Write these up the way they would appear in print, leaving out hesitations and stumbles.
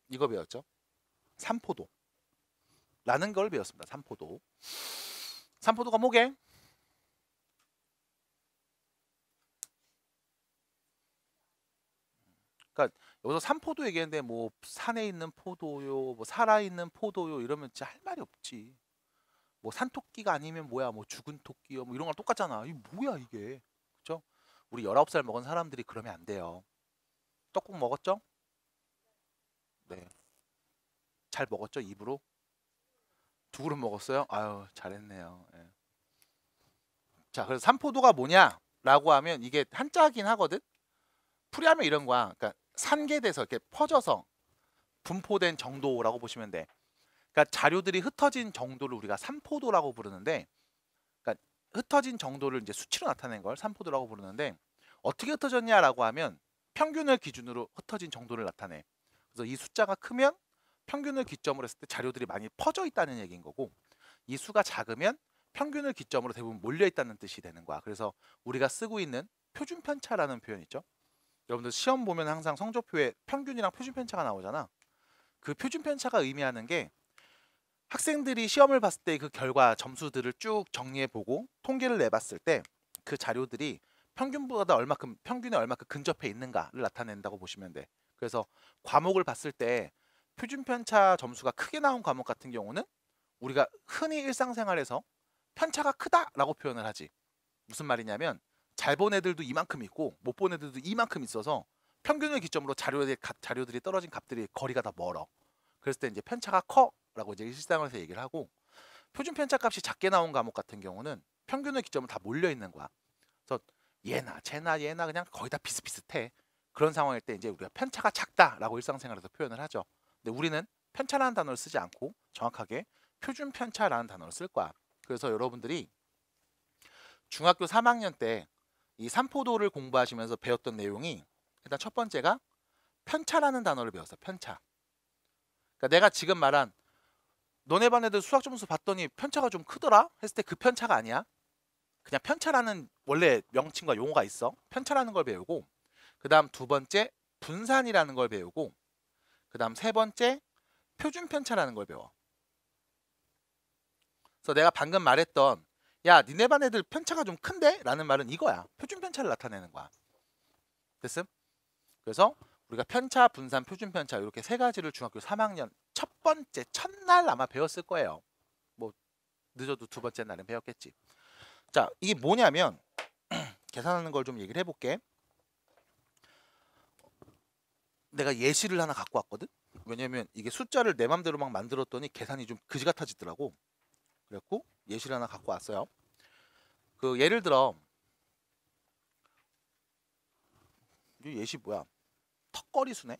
이거 배웠죠? 삼포도 라는 걸 배웠습니다. 삼포도. 삼포도가 뭐게? 그러니까 여기서 삼포도 얘기했는데 뭐 산에 있는 포도요, 뭐 살아있는 포도요 이러면 진짜 할 말이 없지. 뭐 산토끼가 아니면 뭐야, 뭐 죽은 토끼요, 뭐 이런 거랑 똑같잖아. 이 뭐야 이게, 그렇죠? 우리 19살 먹은 사람들이 그러면 안 돼요. 떡국 먹었죠? 네, 잘 먹었죠? 입으로? 두 그릇 먹었어요? 아유, 잘했네요. 예. 자, 그래서 삼포도가 뭐냐라고 하면 이게 한자긴 하거든. 풀이하면 이런 거야. 그러니까 산계돼서 이렇게 퍼져서 분포된 정도라고 보시면 돼. 그러니까 자료들이 흩어진 정도를 우리가 삼포도라고 부르는데, 그러니까 흩어진 정도를 이제 수치로 나타낸 걸 삼포도라고 부르는데, 어떻게 흩어졌냐라고 하면 평균을 기준으로 흩어진 정도를 나타내. 그래서 이 숫자가 크면 평균을 기점으로 했을 때 자료들이 많이 퍼져 있다는 얘기인 거고, 이 수가 작으면 평균을 기점으로 대부분 몰려 있다는 뜻이 되는 거야. 그래서 우리가 쓰고 있는 표준 편차라는 표현 있죠. 여러분들 시험 보면 항상 성적표에 평균이랑 표준 편차가 나오잖아. 그 표준 편차가 의미하는 게 학생들이 시험을 봤을 때 그 결과 점수들을 쭉 정리해 보고 통계를 내봤을 때 그 자료들이 평균보다 얼마큼, 평균에 얼마큼 근접해 있는가를 나타낸다고 보시면 돼. 그래서 과목을 봤을 때 표준 편차 점수가 크게 나온 과목 같은 경우는 우리가 흔히 일상생활에서 편차가 크다라고 표현을 하지. 무슨 말이냐면 잘 본 애들도 이만큼 있고 못 본 애들도 이만큼 있어서 평균을 기점으로 자료들이 떨어진 값들이 거리가 더 멀어. 그랬을 때 이제 편차가 커라고 이제 일상에서 얘기를 하고, 표준 편차 값이 작게 나온 과목 같은 경우는 평균을 기점으로 다 몰려 있는 거야. 그래서 얘나 쟤나 얘나 그냥 거의 다 비슷비슷해. 그런 상황일 때 이제 우리가 편차가 작다라고 일상생활에서 표현을 하죠. 근데 우리는 편차라는 단어를 쓰지 않고 정확하게 표준 편차라는 단어를 쓸 거야. 그래서 여러분들이 중학교 3학년 때 이 삼포도를 공부하시면서 배웠던 내용이, 일단 첫 번째가 편차라는 단어를 배웠어. 편차. 그러니까 내가 지금 말한 너네 반 애들 수학 점수 봤더니 편차가 좀 크더라 했을 때 그 편차가 아니야. 그냥 편차라는 원래 명칭과 용어가 있어. 편차라는 걸 배우고, 그 다음 두 번째 분산이라는 걸 배우고, 그 다음 세 번째 표준 편차라는 걸 배워. 그래서 내가 방금 말했던 야 니네 반 애들 편차가 좀 큰데? 라는 말은 이거야. 표준 편차를 나타내는 거야. 됐음? 그래서 우리가 편차, 분산, 표준 편차 이렇게 세 가지를 중학교 3학년 첫 번째 첫날 아마 배웠을 거예요. 뭐 늦어도 두 번째 날은 배웠겠지. 자, 이게 뭐냐면 계산하는 걸 좀 얘기를 해볼게. 내가 예시를 하나 갖고 왔거든. 왜냐면 이게 숫자를 내 맘대로 막 만들었더니 계산이 좀 그지 같아지더라고. 그래갖고 예시를 하나 갖고 왔어요. 그 예를 들어 이 예시 뭐야? 턱걸이 수네.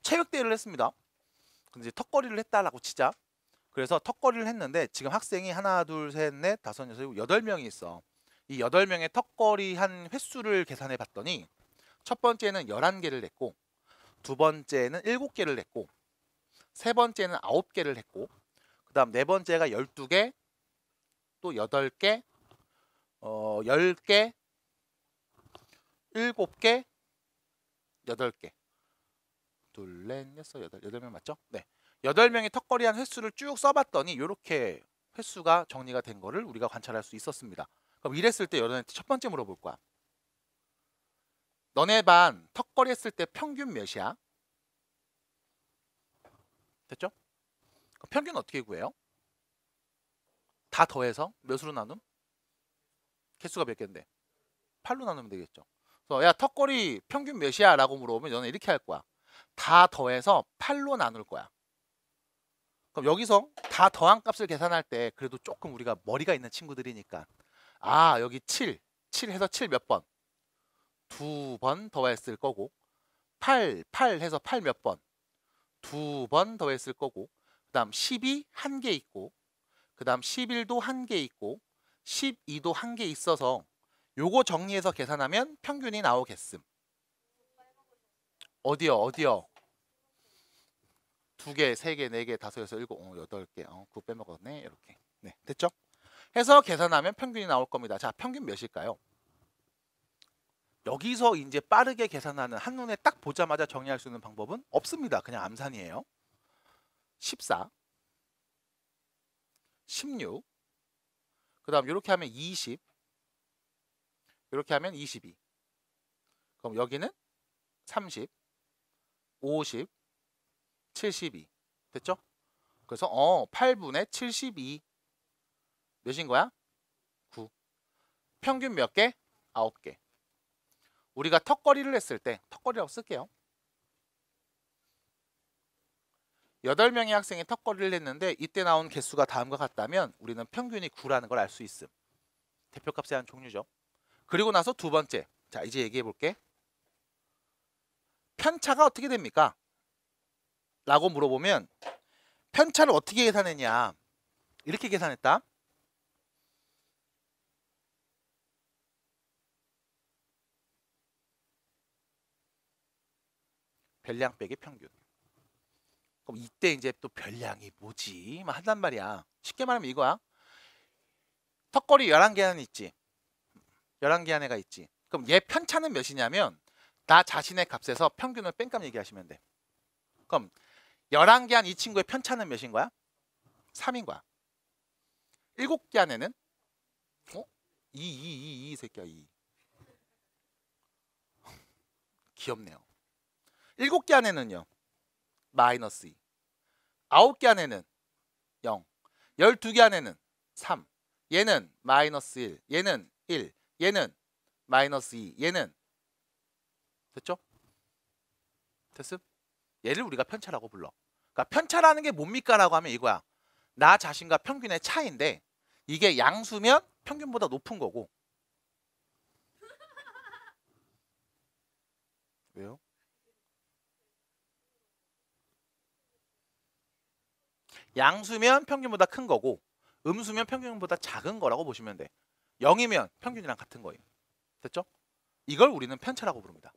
체육대회를 했습니다. 근데 이제 턱걸이를 했다라고 치자. 그래서 턱걸이를 했는데 지금 학생이 하나, 둘, 셋, 넷, 다섯, 여섯, 일곱, 8명이 있어. 이 8명의 턱걸이 한 횟수를 계산해 봤더니 첫 번째는 11개를 했고, 두 번째는 7개를 했고, 세 번째는 9개를 했고, 그 다음 네 번째가 12개, 또 8개, 10개, 7개, 8개. 둘, 넷, 여섯, 여덟, 8명 맞죠? 네. 8명의 턱걸이 한 횟수를 쭉 써봤더니 이렇게 횟수가 정리가 된 거를 우리가 관찰할 수 있었습니다. 그럼 이랬을 때 여러분한테 첫 번째 물어볼 거야. 너네 반 턱걸이 했을 때 평균 몇이야? 됐죠? 그럼 평균 어떻게 구해요? 다 더해서 몇으로 나눔? 개수가 몇 개인데? 8로 나누면 되겠죠. 그래서 야 턱걸이 평균 몇이야? 라고 물어보면 너는 이렇게 할 거야. 다 더해서 8로 나눌 거야. 그럼 여기서 다 더한 값을 계산할 때 그래도 조금 우리가 머리가 있는 친구들이니까, 아 여기 7, 7 해서 7 몇 번? 2번 더했을 거고, 8, 8 해서 8 몇 번? 2번 더했을 거고, 그 다음 12 한 개 있고, 그 다음 11도 한 개 있고, 12도 한 개 있어서 요거 정리해서 계산하면 평균이 나오겠음. 어디요? 어디요? 2개, 3개, 4개, 5, 6, 7, 8개. 9 빼먹었네. 이렇게. 네, 됐죠? 해서 계산하면 평균이 나올 겁니다. 자, 평균 몇일까요? 여기서 이제 빠르게 계산하는, 한눈에 딱 보자마자 정리할 수 있는 방법은 없습니다. 그냥 암산이에요. 14, 16, 그 다음 이렇게 하면 20, 이렇게 하면 22. 그럼 여기는 30, 50, 72. 됐죠? 그래서 8분의 72 몇인 거야? 9. 평균 몇 개? 9개. 우리가 턱걸이를 했을 때, 턱걸이라고 쓸게요. 8명의 학생이 턱걸이를 했는데 이때 나온 개수가 다음과 같다면 우리는 평균이 9라는 걸 알 수 있음. 대표값의 한 종류죠. 그리고 나서 두 번째. 자, 이제 얘기해 볼게. 편차가 어떻게 됩니까? 라고 물어보면 편차를 어떻게 계산했냐. 이렇게 계산했다. 별량 빼기 평균. 그럼 이때 이제 또 별량이 뭐지? 막 한단 말이야. 쉽게 말하면 이거야. 턱걸이 11개 안에 있지. 11개 안에가 있지. 그럼 얘 편차는 몇이냐면 나 자신의 값에서 평균을 뺀값 얘기하시면 돼. 그럼 11개 안 이 친구의 편차는 몇인 거야? 3인 거야. 7개 안에는 2 새끼야 2. 귀엽네요. 7개 안에는요. 마이너스 2. 9개 안에는 0. 12개 안에는 3. 얘는 마이너스 1. 얘는 1. 얘는 마이너스 2. 얘는 됐죠? 됐음? 얘를 우리가 편차라고 불러. 그러니까 편차라는 게 뭡니까? 라고 하면 이거야. 나 자신과 평균의 차이인데 이게 양수면 평균보다 높은 거고. 왜요? 양수면 평균보다 큰 거고 음수면 평균보다 작은 거라고 보시면 돼. 0이면 평균이랑 같은 거예요. 됐죠? 이걸 우리는 편차라고 부릅니다.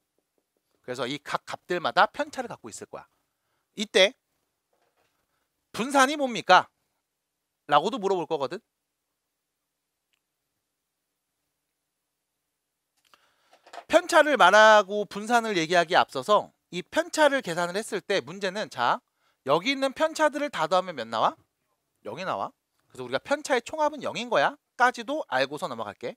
그래서 이 각 값들마다 편차를 갖고 있을 거야. 이때 분산이 뭡니까? 라고도 물어볼 거거든. 편차를 말하고 분산을 얘기하기에 앞서서 이 편차를 계산을 했을 때 문제는 자 여기 있는 편차들을 다 더하면 몇 나와? 0이 나와. 그래서 우리가 편차의 총합은 0인 거야 까지도 알고서 넘어갈게.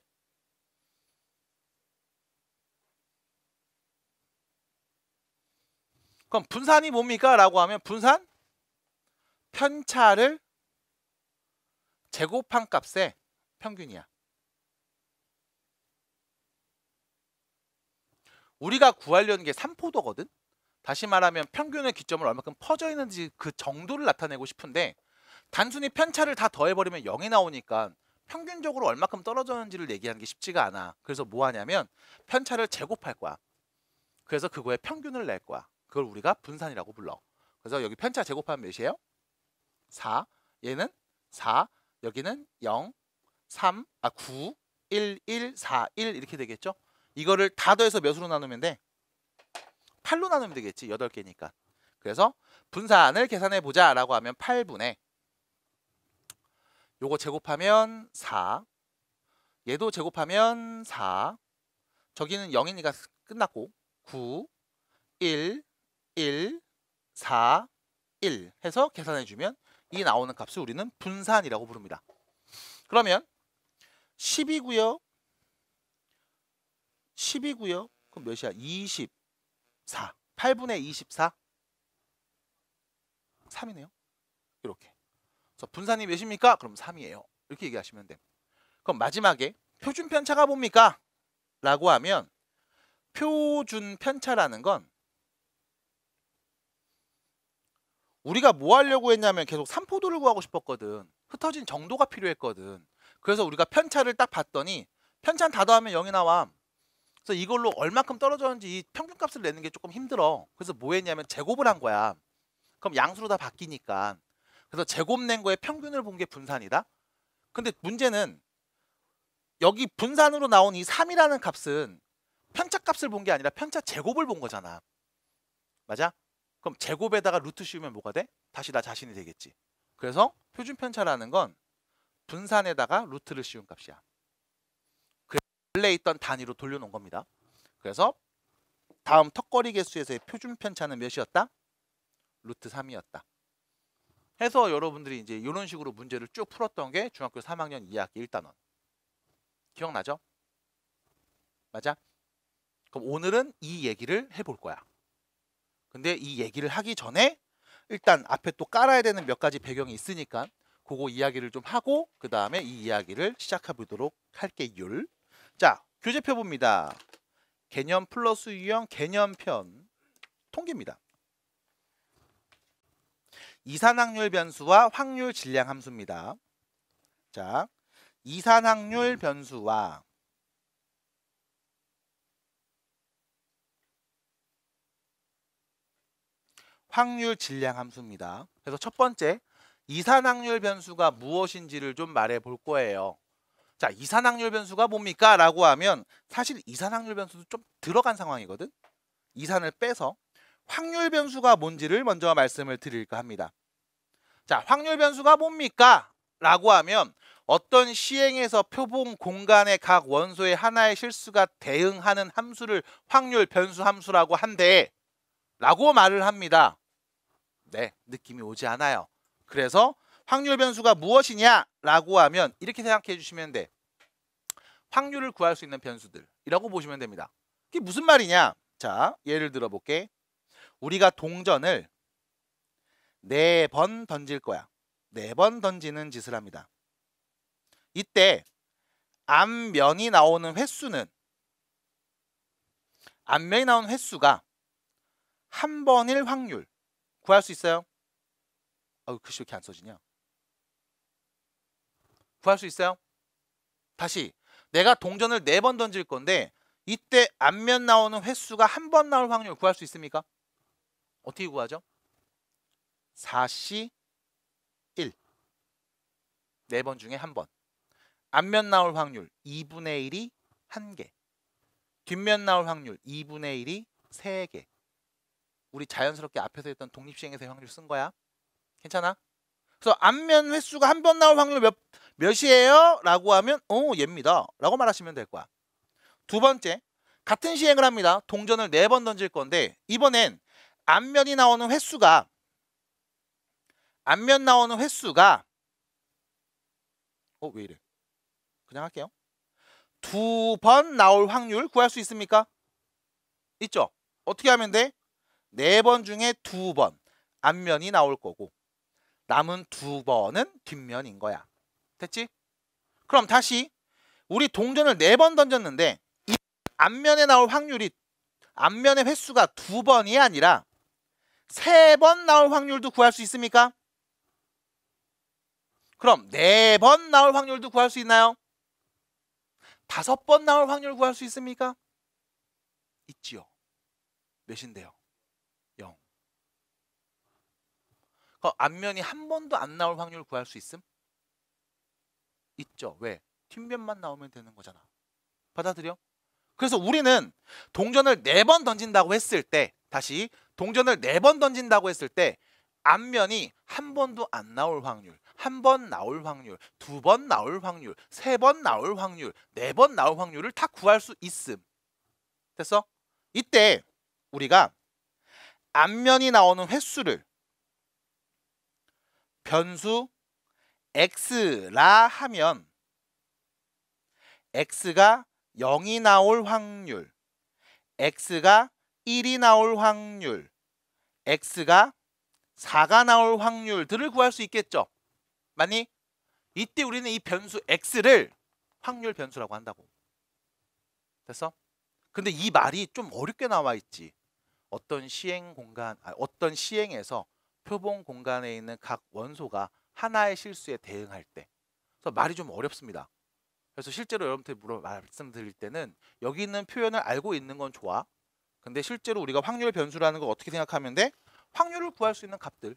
그럼 분산이 뭡니까? 라고 하면 분산 편차를 제곱한 값의 평균이야. 우리가 구하려는 게 3포도거든. 다시 말하면 평균의 기점을 얼마큼 퍼져 있는지 그 정도를 나타내고 싶은데 단순히 편차를 다 더해버리면 0이 나오니까 평균적으로 얼마큼 떨어졌는지를 얘기하는 게 쉽지가 않아. 그래서 뭐 하냐면 편차를 제곱할 거야. 그래서 그거의 평균을 낼 거야. 그걸 우리가 분산이라고 불러. 그래서 여기 편차 제곱하면 몇이에요? 4. 얘는 4. 여기는 0, 3, 9, 1, 1, 4, 1 이렇게 되겠죠? 이거를 다 더해서 몇으로 나누면 돼? 8로 나누면 되겠지. 8개니까. 그래서 분산을 계산해 보자 라고 하면 8분의 요거 제곱하면 4. 얘도 제곱하면 4. 저기는 0이니까 끝났고 9, 1, 1, 4, 1 해서 계산해주면 이 나오는 값을 우리는 분산이라고 부릅니다. 그러면 10이고요. 10이고요. 그럼 몇이야? 24. 8분의 24. 3이네요. 이렇게. 그래서 분산이 몇입니까? 그럼 3이에요. 이렇게 얘기하시면 돼요. 그럼 마지막에 표준 편차가 뭡니까? 라고 하면 표준 편차라는 건 우리가 뭐 하려고 했냐면 계속 3포도를 구하고 싶었거든. 흩어진 정도가 필요했거든. 그래서 우리가 편차를 딱 봤더니 편차는 다 더하면 0이 나와. 그래서 이걸로 얼마큼 떨어졌는지 이 평균값을 내는 게 조금 힘들어. 그래서 뭐 했냐면 제곱을 한 거야. 그럼 양수로 다 바뀌니까. 그래서 제곱 낸 거에 평균을 본 게 분산이다. 근데 문제는 여기 분산으로 나온 이 3이라는 값은 편차 값을 본 게 아니라 편차 제곱을 본 거잖아. 맞아? 그럼 제곱에다가 루트 씌우면 뭐가 돼? 다시 나 자신이 되겠지. 그래서 표준 편차라는 건 분산에다가 루트를 씌운 값이야. 원래 있던 단위로 돌려놓은 겁니다. 그래서 다음 턱걸이 개수에서의 표준 편차는 몇이었다? 루트 3이었다. 해서 여러분들이 이제 이런 식으로 문제를 쭉 풀었던 게 중학교 3학년 2학기 1단원. 기억나죠? 맞아? 그럼 오늘은 이 얘기를 해볼 거야. 근데 이 얘기를 하기 전에 일단 앞에 또 깔아야 되는 몇 가지 배경이 있으니까 그거 이야기를 좀 하고 그 다음에 이 이야기를 시작해 보도록 할게요. 자, 교재표 봅니다. 개념 플러스 유형 개념편 통계입니다. 이산확률 변수와 확률 질량 함수입니다. 자, 이산확률 변수와 확률 질량 함수입니다. 그래서 첫 번째, 이산확률 변수가 무엇인지를 좀 말해 볼 거예요. 자, 이산확률 변수가 뭡니까? 라고 하면 사실 이산확률 변수도 좀 들어간 상황이거든. 이산을 빼서 확률 변수가 뭔지를 먼저 말씀을 드릴까 합니다. 자, 확률 변수가 뭡니까? 라고 하면 어떤 시행에서 표본 공간의 각 원소의 하나의 실수가 대응하는 함수를 확률 변수 함수라고 한대 라고 말을 합니다. 네, 느낌이 오지 않아요. 그래서 확률 변수가 무엇이냐 라고 하면 이렇게 생각해 주시면 돼. 확률을 구할 수 있는 변수들이라고 보시면 됩니다. 이게 무슨 말이냐? 자, 예를 들어 볼게. 우리가 동전을 4번 던질 거야. 4번 던지는 짓을 합니다. 이때 앞면이 나오는 횟수가 한 번일 확률 구할 수 있어요? 글씨 왜 이렇게 안 써지냐? 구할 수 있어요? 다시 내가 동전을 4번 던질 건데 이때 앞면 나오는 횟수가 한 번 나올 확률 구할 수 있습니까? 어떻게 구하죠? 4C 1 4번 중에 한 번. 앞면 나올 확률 2분의 1이 1개. 뒷면 나올 확률 2분의 1이 3개. 우리 자연스럽게 앞에서 했던 독립시행에서의 확률 쓴 거야. 괜찮아? 그래서 앞면 횟수가 한 번 나올 확률 몇이에요? 라고 하면 얘입니다. 라고 말하시면 될 거야. 두 번째, 같은 시행을 합니다. 동전을 4번 던질 건데 이번엔 앞면 나오는 횟수가 왜 이래? 그냥 할게요. 2번 나올 확률 구할 수 있습니까? 있죠? 어떻게 하면 돼? 4번 중에 2번 앞면이 나올 거고 남은 2번은 뒷면인 거야. 됐지? 그럼 다시 우리 동전을 4번 던졌는데 이 앞면에 나올 확률이 앞면의 횟수가 2번이 아니라 3번 나올 확률도 구할 수 있습니까? 그럼 4번 나올 확률도 구할 수 있나요? 5번 나올 확률 구할 수 있습니까? 있지요. 몇인데요? 0. 앞면이 한 번도 안 나올 확률 구할 수 있음? 있죠. 왜? 뒷면만 나오면 되는 거잖아. 받아들여? 그래서 우리는 동전을 4번 던진다고 했을 때 다시 동전을 4번 던진다고 했을 때 앞면이 한 번도 안 나올 확률, 한 번 나올 확률, 2번 나올 확률, 3번 나올 확률, 4번 나올 확률을 다 구할 수 있음. 됐어? 이때 우리가 앞면이 나오는 횟수를 변수 x라 하면 x가 0이 나올 확률, x가 1이 나올 확률, x가 4가 나올 확률들을 구할 수 있겠죠. 맞니? 이때 우리는 이 변수 x를 확률 변수라고 한다고. 됐어? 근데 이 말이 좀 어렵게 나와 있지. 어떤 시행에서 표본 공간에 있는 각 원소가 하나의 실수에 대응할 때. 그래서 말이 좀 어렵습니다. 그래서 실제로 여러분들 말씀드릴 때는 여기 있는 표현을 알고 있는 건 좋아. 근데 실제로 우리가 확률 변수라는 걸 어떻게 생각하면 돼? 확률을 구할 수 있는 값들.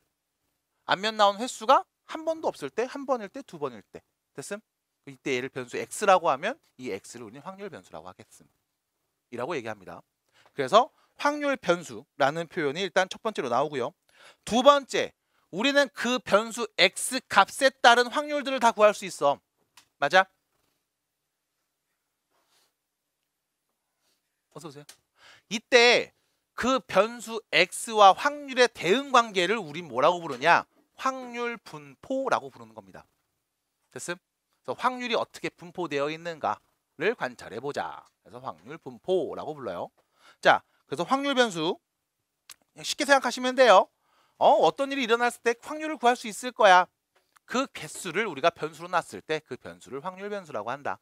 앞면 나온 횟수가 한 번도 없을 때, 한 번일 때, 2번일 때. 됐음? 이때 얘를 변수 x라고 하면 이 x를 우리는 확률 변수라고 하겠음. 이라고 얘기합니다. 그래서 확률 변수라는 표현이 일단 첫 번째로 나오고요. 두 번째, 우리는 그 변수 x 값에 따른 확률들을 다 구할 수 있어. 맞아? 어서 오세요. 이때 그 변수 x와 확률의 대응 관계를 우린 뭐라고 부르냐? 확률 분포라고 부르는 겁니다. 됐음? 그래서 확률이 어떻게 분포되어 있는가를 관찰해 보자. 그래서 확률 분포라고 불러요. 자, 그래서 확률 변수 쉽게 생각하시면 돼요. 어떤 일이 일어났을 때 확률을 구할 수 있을 거야. 그 개수를 우리가 변수로 놨을 때 그 변수를 확률 변수라고 한다.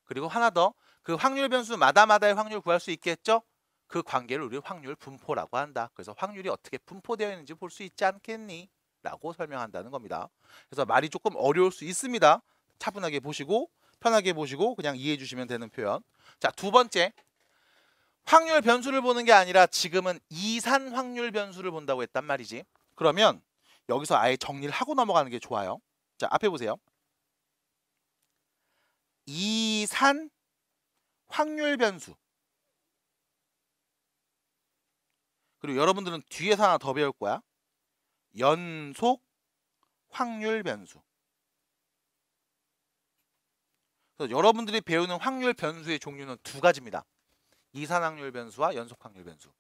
그리고 하나 더, 그 확률 변수마다의 확률 구할 수 있겠죠? 그 관계를 우리 확률 분포라고 한다. 그래서 확률이 어떻게 분포되어 있는지 볼 수 있지 않겠니? 라고 설명한다는 겁니다. 그래서 말이 조금 어려울 수 있습니다. 차분하게 보시고 편하게 보시고 그냥 이해해 주시면 되는 표현. 자, 두 번째, 확률 변수를 보는 게 아니라 지금은 이산 확률 변수를 본다고 했단 말이지. 그러면 여기서 아예 정리를 하고 넘어가는 게 좋아요. 자, 앞에 보세요. 이산 확률 변수. 그리고 여러분들은 뒤에서 하나 더 배울 거야. 연속 확률 변수. 그래서 여러분들이 배우는 확률 변수의 종류는 두 가지입니다. 이산 확률 변수와 연속 확률 변수.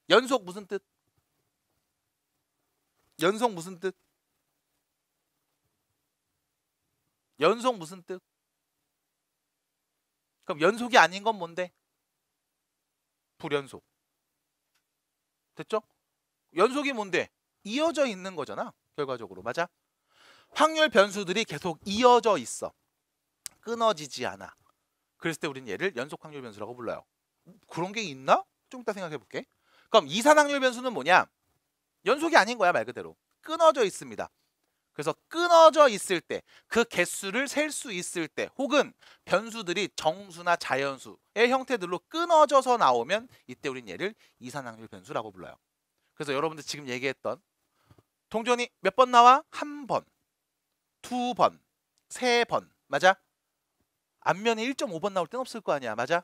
연속 무슨 뜻? 연속 무슨 뜻? 연속 무슨 뜻? 그럼 연속이 아닌 건 뭔데? 불연속. 됐죠? 연속이 뭔데? 이어져 있는 거잖아. 결과적으로. 맞아? 확률 변수들이 계속 이어져 있어. 끊어지지 않아. 그랬을 때 우리는 얘를 연속 확률 변수라고 불러요. 그런 게 있나? 좀 이따 생각해 볼게. 그럼 이산 확률 변수는 뭐냐? 연속이 아닌 거야, 말 그대로. 끊어져 있습니다. 그래서 끊어져 있을 때, 그 개수를 셀 수 있을 때, 혹은 변수들이 정수나 자연수의 형태들로 끊어져서 나오면 이때 우린 얘를 이산 확률 변수라고 불러요. 그래서 여러분들 지금 얘기했던 동전이 몇 번 나와? 한 번, 두 번, 세 번. 맞아? 앞면에 1.5번 나올 땐 없을 거 아니야. 맞아?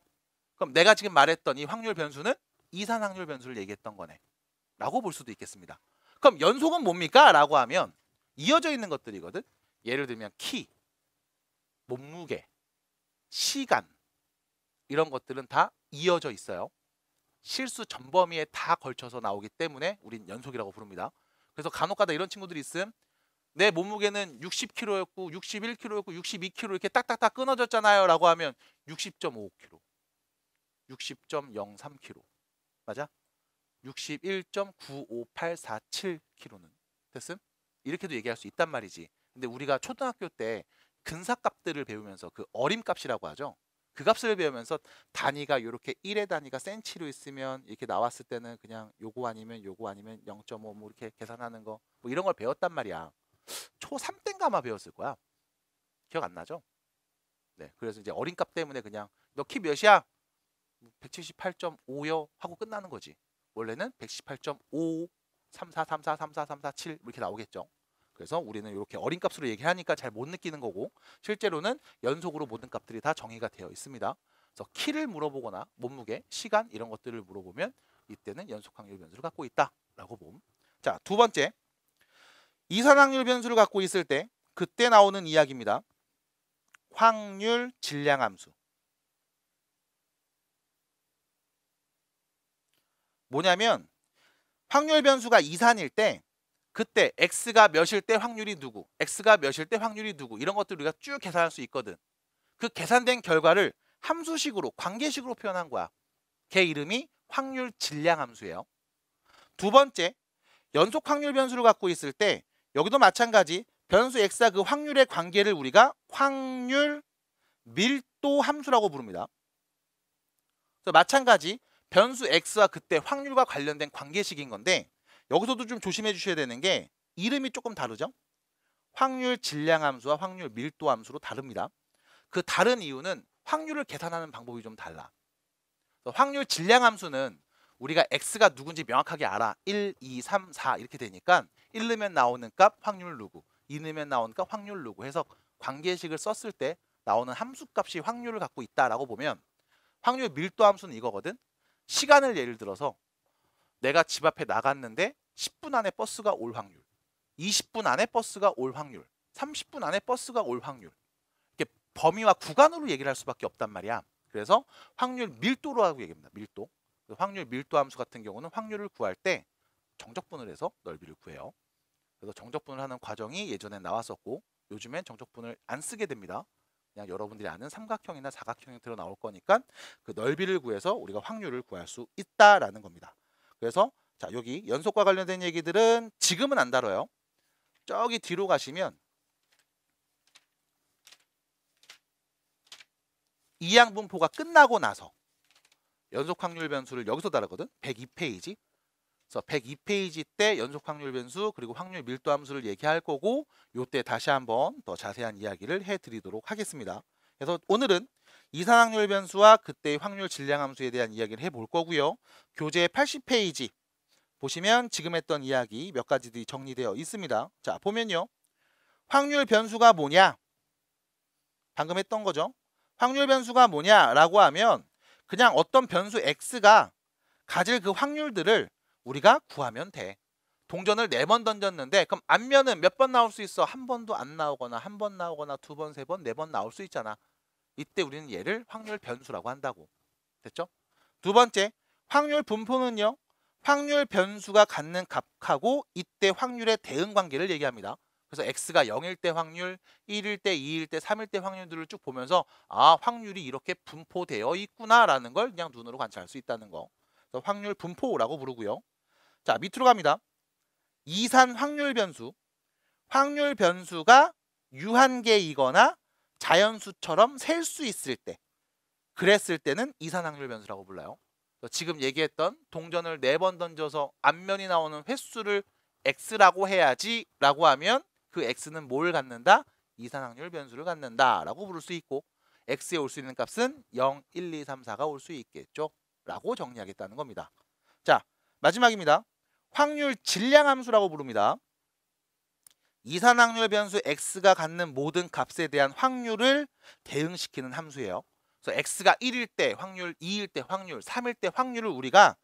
그럼 내가 지금 말했던 이 확률 변수는 이산 확률 변수를 얘기했던 거네. 라고 볼 수도 있겠습니다. 그럼 연속은 뭡니까? 라고 하면 이어져 있는 것들이거든. 예를 들면 키, 몸무게, 시간 이런 것들은 다 이어져 있어요. 실수 전범위에 다 걸쳐서 나오기 때문에 우린 연속이라고 부릅니다. 그래서 간혹가다 이런 친구들이 있음. 내 몸무게는 60kg였고 61kg였고 62kg 이렇게 딱딱딱 끊어졌잖아요 라고 하면 60.55kg, 60.03kg 맞아? 61.95847kg는 됐음? 이렇게도 얘기할 수 있단 말이지. 근데 우리가 초등학교 때 근사값들을 배우면서 그 어림값이라고 하죠. 그 값을 배우면서 단위가 이렇게 1의 단위가 센치로 있으면 이렇게 나왔을 때는 그냥 요거 아니면 0.5 뭐 이렇게 계산하는 거 뭐 이런 걸 배웠단 말이야. 초3 땐가 아마 배웠을 거야. 기억 안 나죠? 네, 그래서 이제 어린값 때문에 그냥 너 키 몇이야? 178.5요 하고 끝나는 거지. 원래는 118.5, 34, 34, 34, 34, 7 이렇게 나오겠죠. 그래서 우리는 이렇게 어린값으로 얘기하니까 잘 못 느끼는 거고 실제로는 연속으로 모든 값들이 다 정의가 되어 있습니다. 그래서 키를 물어보거나 몸무게, 시간 이런 것들을 물어보면 이때는 연속 확률 변수를 갖고 있다라고 봄. 자, 두 번째. 이산 확률 변수를 갖고 있을 때 그때 나오는 이야기입니다. 확률 질량 함수. 뭐냐면 확률 변수가 이산일 때 그때 x가 몇일 때 확률이 누구, x가 몇일 때 확률이 누구 이런 것들 우리가 쭉 계산할 수 있거든. 그 계산된 결과를 함수식으로 관계식으로 표현한 거야. 걔 이름이 확률 질량 함수예요. 두 번째, 연속 확률 변수를 갖고 있을 때 여기도 마찬가지 변수 x와 그 확률의 관계를 우리가 확률 밀도 함수라고 부릅니다. 그래서 마찬가지 변수 x와 그때 확률과 관련된 관계식인 건데 여기서도 좀 조심해 주셔야 되는 게 이름이 조금 다르죠. 확률 질량 함수와 확률 밀도 함수로 다릅니다. 그 다른 이유는 확률을 계산하는 방법이 좀 달라. 확률 질량 함수는 우리가 x가 누군지 명확하게 알아. 1, 2, 3, 4 이렇게 되니까 1 넣으면 나오는 값 확률 누구, 2 넣으면 나오는 값 확률 누구 해서 관계식을 썼을 때 나오는 함수값이 확률을 갖고 있다라고 보면 확률 밀도 함수는 이거거든. 시간을 예를 들어서 내가 집 앞에 나갔는데 10분 안에 버스가 올 확률, 20분 안에 버스가 올 확률, 30분 안에 버스가 올 확률 이렇게 범위와 구간으로 얘기를 할 수밖에 없단 말이야. 그래서 확률 밀도라고 얘기합니다. 밀도. 확률 밀도 함수 같은 경우는 확률을 구할 때 정적분을 해서 넓이를 구해요. 그래서 정적분을 하는 과정이 예전에 나왔었고 요즘엔 정적분을 안 쓰게 됩니다. 그냥 여러분들이 아는 삼각형이나 사각형 형태로 나올 거니까 그 넓이를 구해서 우리가 확률을 구할 수 있다라는 겁니다. 그래서 자, 여기 연속과 관련된 얘기들은 지금은 안 다뤄요. 저기 뒤로 가시면 이항분포가 끝나고 나서 연속 확률 변수를 여기서 다루거든. 102페이지. 그래서 102페이지 때 연속 확률 변수 그리고 확률 밀도 함수를 얘기할 거고 요때 다시 한번 더 자세한 이야기를 해드리도록 하겠습니다. 그래서 오늘은 이산확률 변수와 그때의 확률 질량 함수에 대한 이야기를 해볼 거고요. 교재 80페이지 보시면 지금 했던 이야기 몇 가지들이 정리되어 있습니다. 자, 보면요. 확률 변수가 뭐냐? 방금 했던 거죠. 확률 변수가 뭐냐라고 하면 그냥 어떤 변수 x가 가질 그 확률들을 우리가 구하면 돼. 동전을 4번 던졌는데 그럼 앞면은 몇 번 나올 수 있어? 한 번도 안 나오거나 한 번 나오거나 2번, 3번, 4번 나올 수 있잖아. 이때 우리는 얘를 확률 변수라고 한다고. 됐죠? 두 번째, 확률 분포는요. 확률 변수가 갖는 값하고 이때 확률의 대응 관계를 얘기합니다. 그래서 x가 0일 때 확률, 1일 때, 2일 때, 3일 때 확률들을 쭉 보면서 아, 확률이 이렇게 분포되어 있구나라는 걸 그냥 눈으로 관찰할 수 있다는 거. 그래서 확률 분포라고 부르고요. 자, 밑으로 갑니다. 이산 확률 변수. 확률 변수가 유한계이거나 자연수처럼 셀 수 있을 때 그랬을 때는 이산 확률 변수라고 불러요. 지금 얘기했던 동전을 4번 던져서 앞면이 나오는 횟수를 x라고 해야지 라고 하면 그 x는 뭘 갖는다? 이산 확률 변수를 갖는다 라고 부를 수 있고 x에 올 수 있는 값은 0, 1, 2, 3, 4가 올 수 있겠죠 라고 정리하겠다는 겁니다. 자, 마지막입니다. 확률 질량 함수라고 부릅니다. 이산 확률 변수 x가 갖는 모든 값에 대한 확률을 대응시키는 함수예요. 그래서 x가 1일 때 확률, 2일 때 확률, 3일 때 확률을 우리가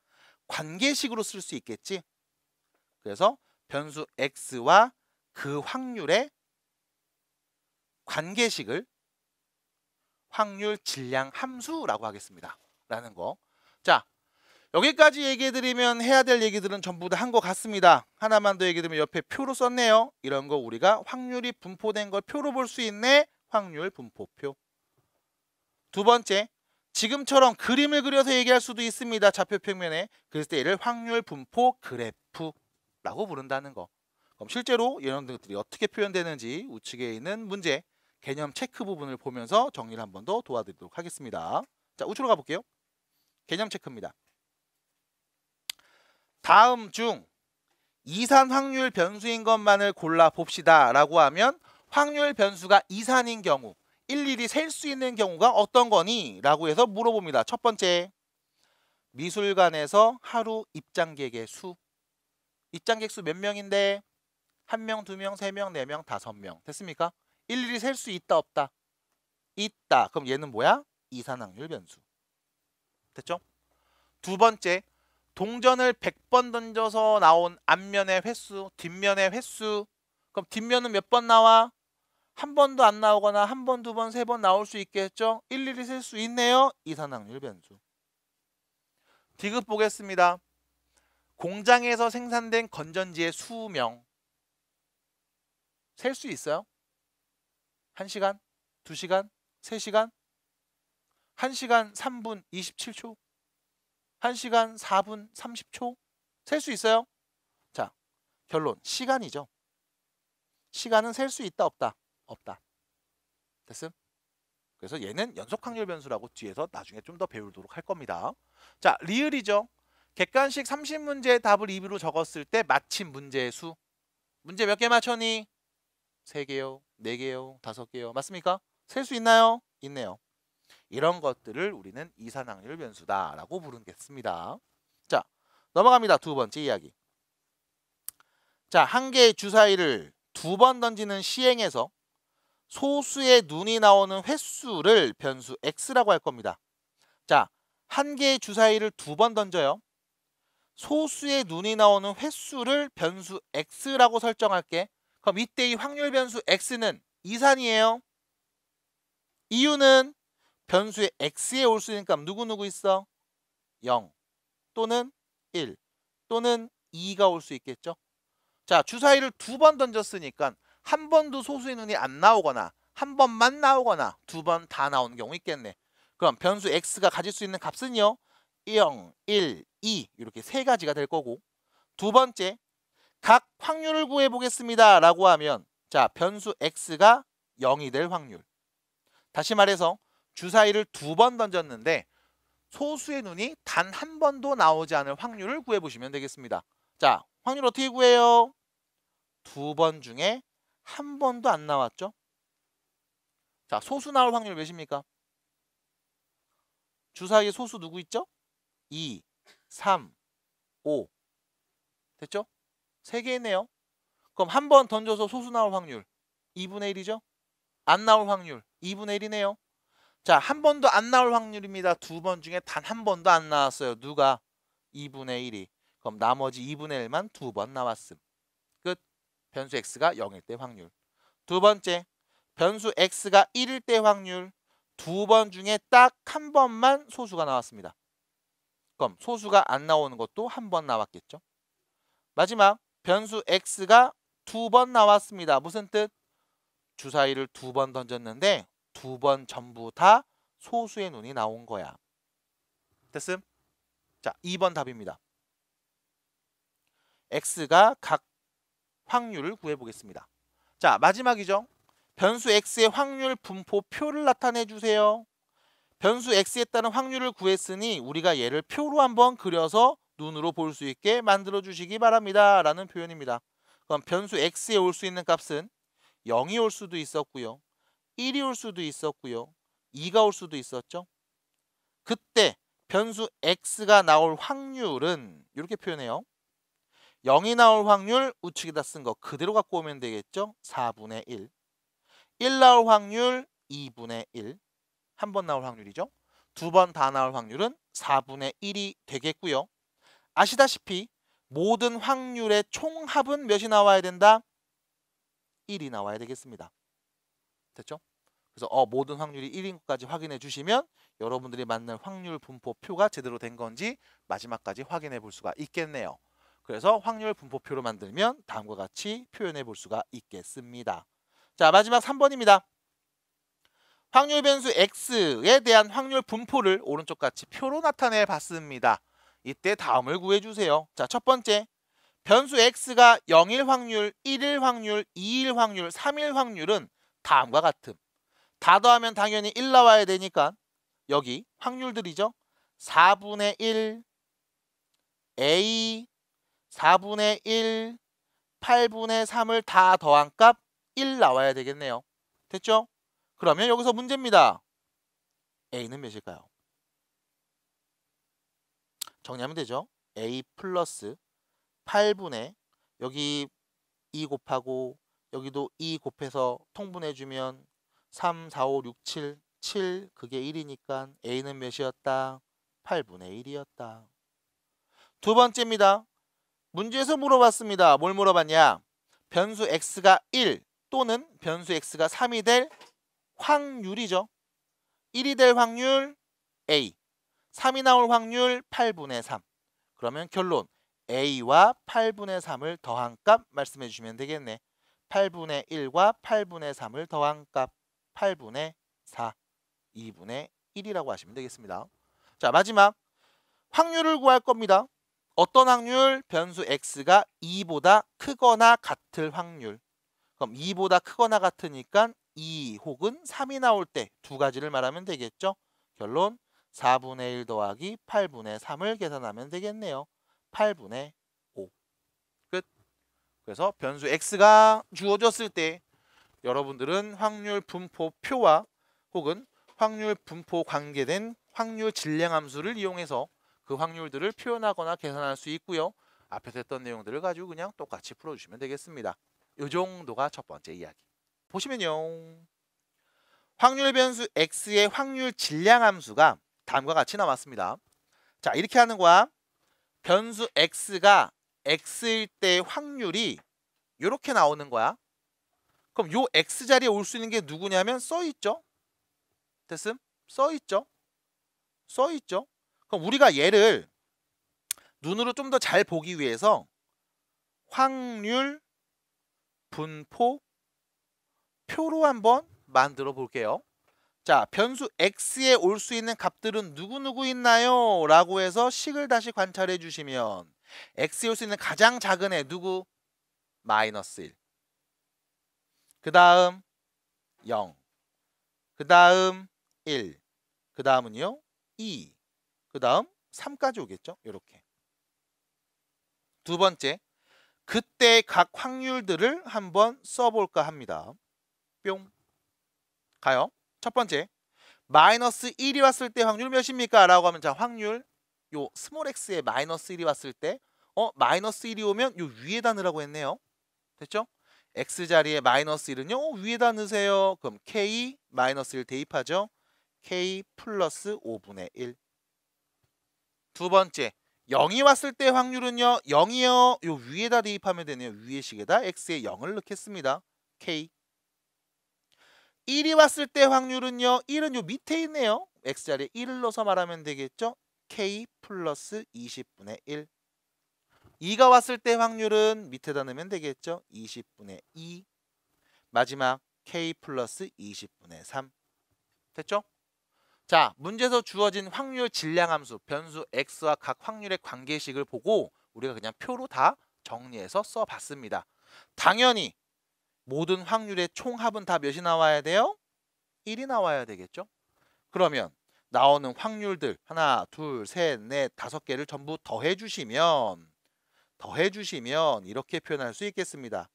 관계식으로 쓸 수 있겠지. 그래서 변수 x와 그 확률의 관계식을 확률 질량 함수라고 하겠습니다. 라는 거. 자, 여기까지 얘기해드리면 해야 될 얘기들은 전부 다 한 것 같습니다. 하나만 더 얘기해드리면 옆에 표로 썼네요. 이런 거 우리가 확률이 분포된 걸 표로 볼 수 있네. 확률 분포표. 두 번째, 지금처럼 그림을 그려서 얘기할 수도 있습니다. 좌표 평면에. 그랬을 때 얘를 확률 분포 그래프라고 부른다는 거. 그럼 실제로 이런 것들이 어떻게 표현되는지 우측에 있는 문제, 개념 체크 부분을 보면서 정리를 한 번 더 도와드리도록 하겠습니다. 자, 우측으로 가볼게요. 개념 체크입니다. 다음 중 이산 확률 변수인 것만을 골라 봅시다 라고 하면 확률 변수가 이산인 경우 일일이 셀 수 있는 경우가 어떤 거니? 라고 해서 물어봅니다. 첫 번째, 미술관에서 하루 입장객의 수. 입장객 수 몇 명인데? 1명, 2명, 3명, 4명, 5명. 됐습니까? 일일이 셀 수 있다 없다? 있다. 그럼 얘는 뭐야? 이산 확률 변수. 됐죠? 두 번째, 동전을 100번 던져서 나온 앞면의 횟수, 뒷면의 횟수. 그럼 뒷면은 몇 번 나와? 한 번도 안 나오거나 한 번, 2번, 3번 나올 수 있겠죠? 일일이 셀 수 있네요. 이산 확률 변수. 디귿 보겠습니다. 공장에서 생산된 건전지의 수명. 셀 수 있어요? 1시간? 2시간? 3시간? 1시간 3분 27초? 1시간 4분 30초? 셀 수 있어요? 자, 결론. 시간이죠. 시간은 셀 수 있다 없다? 없다. 됐음? 그래서 얘는 연속 확률 변수라고 뒤에서 나중에 좀 더 배우도록 할 겁니다. 자, 리을이죠. 객관식 30문제의 답을 입으로 적었을 때 맞힌 문제의 수. 문제 몇 개 맞췄니? 3개요, 4개요, 5개요. 맞습니까? 셀 수 있나요? 있네요. 이런 것들을 우리는 이산 확률 변수다라고 부르겠습니다. 자, 넘어갑니다. 두 번째 이야기. 자, 한 개의 주사위를 2번 던지는 시행에서 소수의 눈이 나오는 횟수를 변수 x라고 할 겁니다. 자, 한 개의 주사위를 2번 던져요. 소수의 눈이 나오는 횟수를 변수 x라고 설정할게. 그럼 이때 이 확률 변수 x는 이산이에요. 이유는 변수의 x에 올 수 있는 값 누구 있어? 0 또는 1 또는 2가 올 수 있겠죠. 자, 주사위를 두 번 던졌으니까 한 번도 소수의 눈이 안 나오거나 한 번만 나오거나 두 번 다 나오는 경우 있겠네. 그럼 변수 x가 가질 수 있는 값은요. 0, 1, 2 이렇게 세 가지가 될 거고, 두 번째 각 확률을 구해보겠습니다 라고 하면 자, 변수 x가 0이 될 확률. 다시 말해서 주사위를 두 번 던졌는데 소수의 눈이 단 한 번도 나오지 않을 확률을 구해보시면 되겠습니다. 자, 확률 어떻게 구해요? 두 번 중에 한 번도 안 나왔죠? 자, 소수 나올 확률 몇입니까? 주사위에 소수 누구 있죠? 2, 3, 5 됐죠? 3개 있네요. 그럼 한 번 던져서 소수 나올 확률 2분의 1이죠? 안 나올 확률 2분의 1이네요. 자, 한 번도 안 나올 확률입니다. 두 번 중에 단 한 번도 안 나왔어요. 누가? 2분의 1이. 그럼 나머지 2분의 1만 두 번 나왔음. 끝. 변수 x가 0일 때 확률. 두 번째, 변수 x가 1일 때 확률. 두 번 중에 딱 한 번만 소수가 나왔습니다. 그럼 소수가 안 나오는 것도 한 번 나왔겠죠. 마지막, 변수 x가 두 번 나왔습니다. 무슨 뜻? 주사위를 두 번 던졌는데 두 번 전부 다 소수의 눈이 나온 거야. 됐음? 자, 2번 답입니다. x가 각 확률을 구해보겠습니다. 자, 마지막이죠. 변수 x의 확률 분포표를 나타내 주세요. 변수 x에 따른 확률을 구했으니 우리가 얘를 표로 한번 그려서 눈으로 볼 수 있게 만들어 주시기 바랍니다 라는 표현입니다. 그럼 변수 x에 올 수 있는 값은 0이 올 수도 있었고요, 1이 올 수도 있었고요, 2가 올 수도 있었죠. 그때 변수 x가 나올 확률은 이렇게 표현해요. 0이 나올 확률 우측에다 쓴 거 그대로 갖고 오면 되겠죠. 4분의 1. 1 나올 확률 2분의 1. 한 번 나올 확률이죠. 두 번 다 나올 확률은 4분의 1이 되겠고요. 아시다시피 모든 확률의 총합은 몇이 나와야 된다? 1이 나와야 되겠습니다. 됐죠? 그래서 모든 확률이 1인 것까지 확인해 주시면 여러분들이 만날 확률 분포표가 제대로 된 건지 마지막까지 확인해 볼 수가 있겠네요. 그래서 확률 분포표로 만들면 다음과 같이 표현해 볼 수가 있겠습니다. 자, 마지막 3번입니다. 확률 변수 x에 대한 확률 분포를 오른쪽 같이 표로 나타내 봤습니다. 이때 다음을 구해주세요. 자, 첫 번째, 변수 x가 0일 확률, 1일 확률, 2일 확률, 3일 확률은 다음과 같음. 다 더하면 당연히 1 나와야 되니까 여기 확률들이죠. 4분의 1, a, 4분의 1, 8분의 3을 다 더한 값 1 나와야 되겠네요. 됐죠? 그러면 여기서 문제입니다. a는 몇일까요? 정리하면 되죠. a 플러스 8분의 여기 2 곱하고 여기도 2 곱해서 통분해주면 3, 4, 5, 6, 7, 7 그게 1이니까 a는 몇이었다? 8분의 1이었다. 두 번째입니다. 문제에서 물어봤습니다. 뭘 물어봤냐? 변수 x가 1 또는 변수 x가 3이 될 확률이죠. 1이 될 확률 a, 3이 나올 확률 8분의 3. 그러면 결론 a와 8분의 3을 더한 값 말씀해 주시면 되겠네. 8분의 1과 8분의 3을 더한 값 8분의 4, 2분의 1이라고 하시면 되겠습니다. 자, 마지막 확률을 구할 겁니다. 어떤 확률? 변수 x가 2보다 크거나 같을 확률. 그럼 2보다 크거나 같으니까 2 혹은 3이 나올 때 두 가지를 말하면 되겠죠. 결론 4분의 1 더하기 8분의 3을 계산하면 되겠네요. 8분의 5. 끝. 그래서 변수 x가 주어졌을 때 여러분들은 확률 분포표와 혹은 확률 분포 관계된 확률 질량함수를 이용해서 그 확률들을 표현하거나 계산할 수 있고요. 앞에서 했던 내용들을 가지고 그냥 똑같이 풀어주시면 되겠습니다. 이 정도가 첫 번째 이야기. 보시면요. 확률 변수 x의 확률 질량함수가 다음과 같이 나왔습니다. 자, 이렇게 하는 거야. 변수 x가 x일 때 확률이 이렇게 나오는 거야. 그럼 요 x자리에 올 수 있는 게 누구냐면 써있죠. 됐음? 써있죠? 써있죠? 그럼 우리가 얘를 눈으로 좀 더 잘 보기 위해서 확률 분포 표로 한번 만들어 볼게요. 자, 변수 x에 올 수 있는 값들은 누구누구 있나요? 라고 해서 식을 다시 관찰해 주시면 x에 올 수 있는 가장 작은 애 누구? 마이너스 1. 그 다음 0. 그 다음 1. 그 다음은요 2. 그 다음 3까지 오겠죠? 이렇게. 두 번째, 그때 각 확률들을 한번 써볼까 합니다. 뿅. 가요. 첫 번째, 마이너스 1이 왔을 때 확률 몇입니까? 라고 하면 자, 확률 요 스몰 x에 마이너스 1이 왔을 때 마이너스 1이 오면 요 위에다 넣으라고 했네요. 됐죠? x 자리에 마이너스 1은요 위에다 넣으세요. 그럼 k 마이너스 1 대입하죠. k 플러스 5분의 1. 두 번째, 0이 왔을 때 확률은요 0이요 요 위에다 대입하면 되네요. 위에 식에다 x에 0을 넣겠습니다. k. 1이 왔을 때 확률은요 1은 요 밑에 있네요. x자리에 1을 넣어서 말하면 되겠죠. k 플러스 20분의 1. 2가 왔을 때 확률은 밑에다 넣으면 되겠죠. 20분의 2. 마지막 k 플러스 20분의 3. 됐죠? 자, 문제에서 주어진 확률 질량함수 변수 x와 각 확률의 관계식을 보고 우리가 그냥 표로 다 정리해서 써봤습니다. 당연히 모든 확률의 총합은 다 몇이 나와야 돼요? 1이 나와야 되겠죠? 그러면 나오는 확률들 하나, 둘, 셋, 넷, 5개를 전부 더해주시면 이렇게 표현할 수 있겠습니다.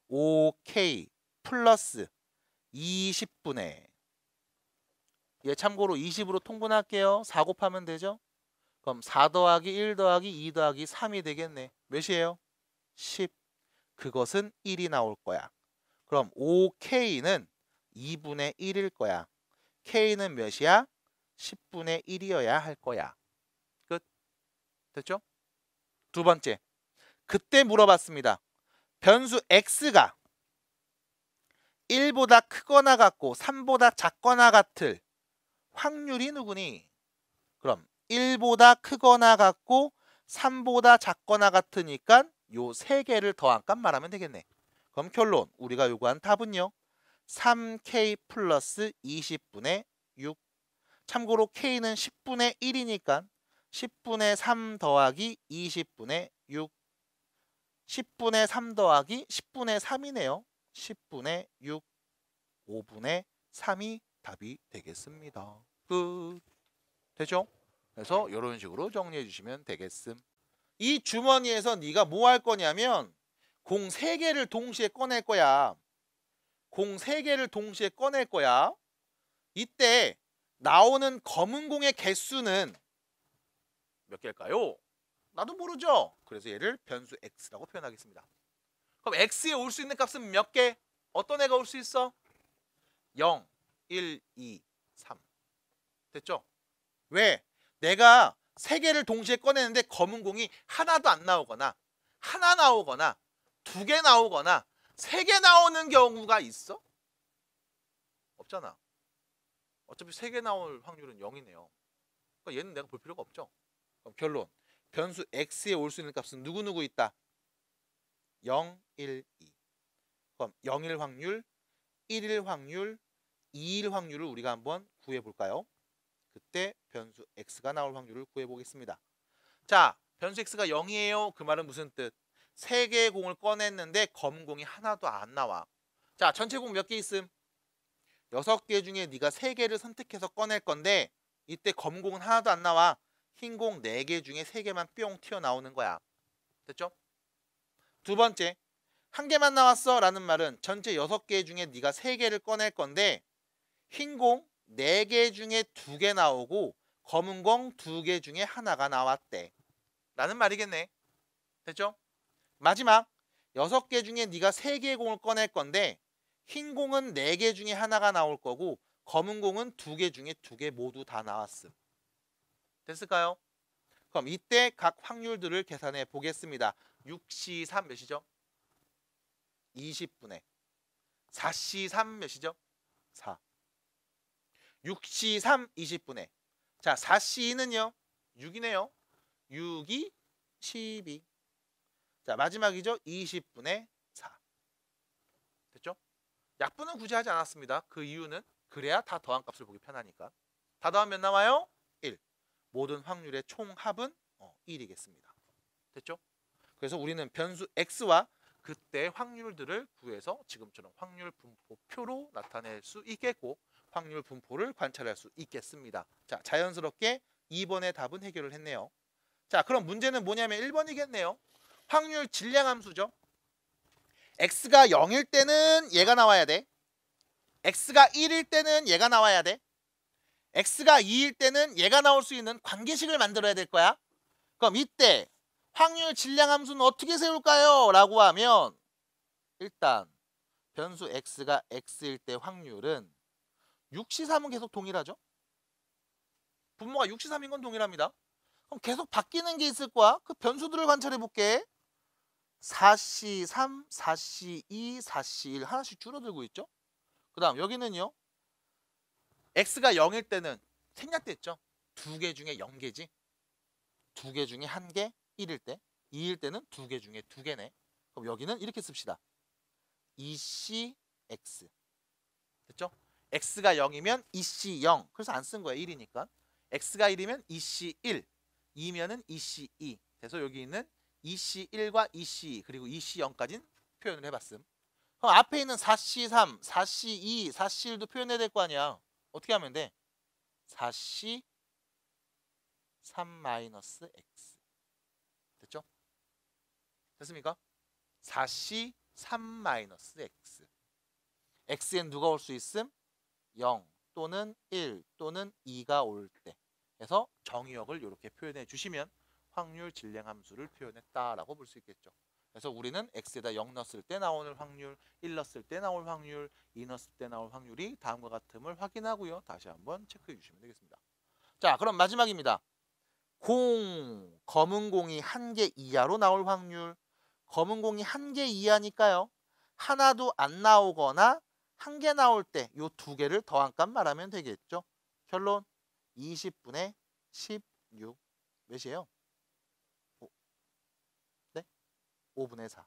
5k 플러스 20분의 얘 참고로 20으로 통분할게요. 4 곱하면 되죠? 그럼 4 더하기 1 더하기 2 더하기 3이 되겠네. 몇이에요? 10. 그것은 1이 나올 거야. 그럼 5k는 2분의 1일 거야. k는 몇이야? 10분의 1이어야 할 거야. 끝. 됐죠? 두 번째. 그때 물어봤습니다. 변수 x가 1보다 크거나 같고 3보다 작거나 같을 확률이 누구니? 그럼 1보다 크거나 같고 3보다 작거나 같으니까 요 세 개를 더한 값 말하면 되겠네. 그럼 결론 우리가 요구한 답은요 3k 플러스 20분의 6. 참고로 k는 10분의 1이니까 10분의 3 더하기 20분의 6. 10분의 3 더하기 10분의 3이네요. 10분의 6. 5분의 3이 답이 되겠습니다. 끝. 되죠? 그래서 이런 식으로 정리해 주시면 되겠음. 이 주머니에서 네가 뭐 할 거냐면 공 3개를 동시에 꺼낼 거야. 공 3개를 동시에 꺼낼 거야. 이때 나오는 검은 공의 개수는 몇 개일까요? 나도 모르죠. 그래서 얘를 변수 x라고 표현하겠습니다. 그럼 x에 올 수 있는 값은 몇 개? 어떤 애가 올 수 있어? 0, 1, 2, 3. 됐죠? 왜? 내가 3개를 동시에 꺼내는데 검은 공이 하나도 안 나오거나 하나 나오거나 2개 나오거나 3개 나오는 경우가 있어? 없잖아. 어차피 3개 나올 확률은 0이네요. 그러니까 얘는 내가 볼 필요가 없죠. 그럼 결론. 변수 x에 올 수 있는 값은 누구누구 있다? 0, 1, 2. 그럼 0일 확률, 1일 확률, 2일 확률을 우리가 한번 구해볼까요? 그때 변수 x가 나올 확률을 구해보겠습니다. 자, 변수 x가 0이에요. 그 말은 무슨 뜻? 3개의 공을 꺼냈는데 검은 공이 하나도 안 나와. 자, 전체 공 몇 개 있음? 6개 중에 네가 3개를 선택해서 꺼낼 건데 이때 검은 공은 하나도 안 나와. 흰 공 4개 중에 3개만 뿅 튀어나오는 거야. 됐죠? 두 번째, 한 개만 나왔어 라는 말은 전체 6개 중에 네가 3개를 꺼낼 건데 흰 공 4개 중에 2개 나오고 검은 공 2개 중에 하나가 나왔대 라는 말이겠네. 됐죠? 마지막 6개 중에 네가 3개의 공을 꺼낼 건데 흰 공은 4개 중에 하나가 나올 거고 검은 공은 2개 중에 2개 모두 다 나왔음. 됐을까요? 그럼 이때 각 확률들을 계산해 보겠습니다. 6C 3 몇이죠? 20분의 4C 3 몇이죠? 4. 6시 3, 20분에. 자, 4시 2는요? 6이네요. 6이 12. 자, 마지막이죠? 20분에 4. 됐죠? 약분은 굳이 하지 않았습니다. 그 이유는 그래야 다 더한 값을 보기 편하니까. 다 더하면 몇 나와요? 1. 모든 확률의 총합은 1이겠습니다. 됐죠? 그래서 우리는 변수 x와 그때 확률들을 구해서 지금처럼 확률 분포표로 나타낼 수 있겠고 확률 분포를 관찰할 수 있겠습니다. 자, 자연스럽게 2번의 답은 해결을 했네요. 자, 그럼 문제는 뭐냐면 1번이겠네요. 확률 질량함수죠. x가 0일 때는 얘가 나와야 돼. x가 1일 때는 얘가 나와야 돼. x가 2일 때는 얘가 나올 수 있는 관계식을 만들어야 될 거야. 그럼 이때 확률 질량함수는 어떻게 세울까요? 라고 하면 일단 변수 x가 x일 때 확률은 6시 3은 계속 동일하죠. 분모가 6시 3인 건 동일합니다. 그럼 계속 바뀌는 게 있을 거야. 그 변수들을 관찰해 볼게. 4시 3, 4시 2, 4시 1 하나씩 줄어들고 있죠. 그 다음 여기는요. x가 0일 때는 생략됐죠. 2개 중에 0개지. 2개 중에 1개 1일 때. 2일 때는 2개 중에 2개네. 그럼 여기는 이렇게 씁시다. 2c x. 됐죠? x가 0이면 2c 0. 그래서 안 쓴 거야. 1이니까. x가 1이면 2c 1. 2면은 2c 2. 그래서 여기 있는 2c 1과 2c 2 그리고 2c 0까지는 표현을 해봤음. 그럼 앞에 있는 4c 3, 4c 2, 4c 1도 표현해야 될 거 아니야. 어떻게 하면 돼? 4c 3-x. 됐죠? 됐습니까? 4c 3-x. x엔 누가 올 수 있음? 0 또는 1 또는 2가 올 때. 그래서 정의역을 이렇게 표현해 주시면 확률 질량함수를 표현했다라고 볼 수 있겠죠. 그래서 우리는 x에다 0 넣었을 때 나오는 확률, 1 넣었을 때 나올 확률, 2 넣었을 때 나올 확률이 다음과 같음을 확인하고요. 다시 한번 체크해 주시면 되겠습니다. 자, 그럼 마지막입니다. 검은 공이 1개 이하로 나올 확률. 검은 공이 1개 이하니까요. 하나도 안 나오거나 1개 나올 때 이 2개를 더한 값 말하면 되겠죠. 결론 20분의 16. 몇이에요? 네? 5분의 4.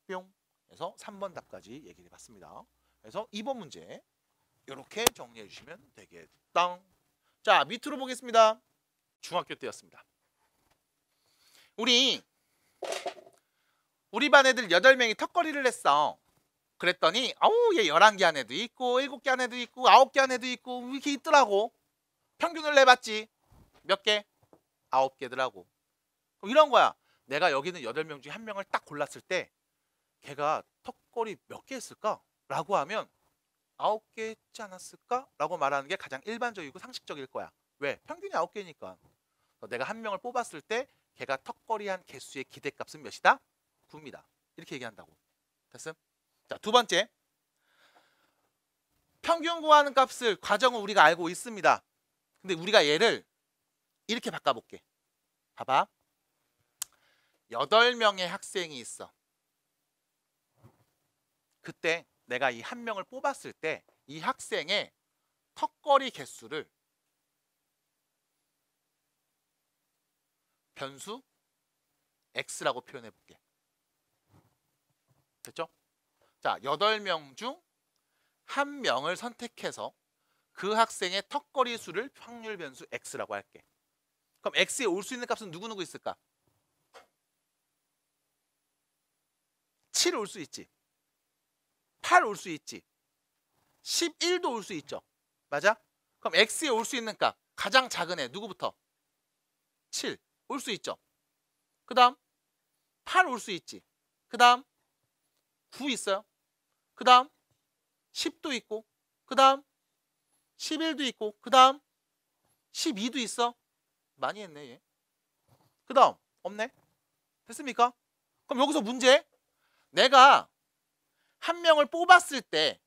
뿅. 그래서 3번 답까지 얘기를 해봤습니다. 그래서 2번 문제 이렇게 정리해 주시면 되겠다. 자, 밑으로 보겠습니다. 중학교 때였습니다. 우리 반 애들 8명이 턱걸이를 했어. 그랬더니 아우 얘 11개 한 애도 있고 7개 한 애도 있고 9개 한 애도 있고 이렇게 있더라고. 평균을 내봤지. 몇 개? 9개더라고. 그럼 이런 거야. 내가 여기 있는 8명 중에 1명을 딱 골랐을 때 걔가 턱걸이 몇 개 했을까? 라고 하면 9개 했지 않았을까? 라고 말하는 게 가장 일반적이고 상식적일 거야. 왜? 평균이 9개니까. 내가 1명을 뽑았을 때 걔가 턱걸이 한 개수의 기대값은 몇이다? 9입니다. 이렇게 얘기한다고. 됐음? 자, 두 번째. 평균 구하는 값을 과정을 우리가 알고 있습니다. 근데 우리가 얘를 이렇게 바꿔볼게. 봐봐. 8명의 학생이 있어. 그때 내가 이 1명을 뽑았을 때 이 학생의 턱걸이 개수를 변수 x라고 표현해 볼게. 됐죠? 자, 8명 중 1명을 선택해서 그 학생의 턱걸이 수를 확률 변수 x라고 할게. 그럼 x에 올 수 있는 값은 누구누구 있을까? 7 올 수 있지. 8 올 수 있지. 11도 올 수 있죠. 맞아? 그럼 x에 올 수 있는 값 가장 작은 애 누구부터? 7 올 수 있죠. 그 다음 8 올 수 있지. 그 다음 9 있어요. 그 다음 10도 있고 그 다음 11도 있고 그 다음 12도 있어. 많이 했네 얘. 그 다음 없네. 됐습니까? 그럼 여기서 문제. 내가 1명을 뽑았을 때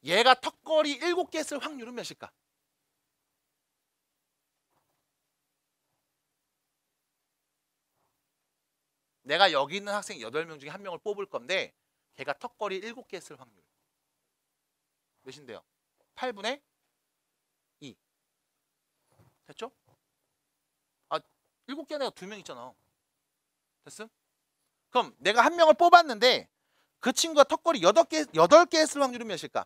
얘가 턱걸이 7개 했을 확률은 몇일까? 내가 여기 있는 학생 8명 중에 1명을 뽑을 건데 걔가 턱걸이 7개 했을 확률 몇인데요? 8분의 됐죠? 아, 7개 안에가 2명 있잖아. 됐음? 그럼 내가 한 명을 뽑았는데 그 친구가 턱걸이 8개 했을 확률은 몇일까?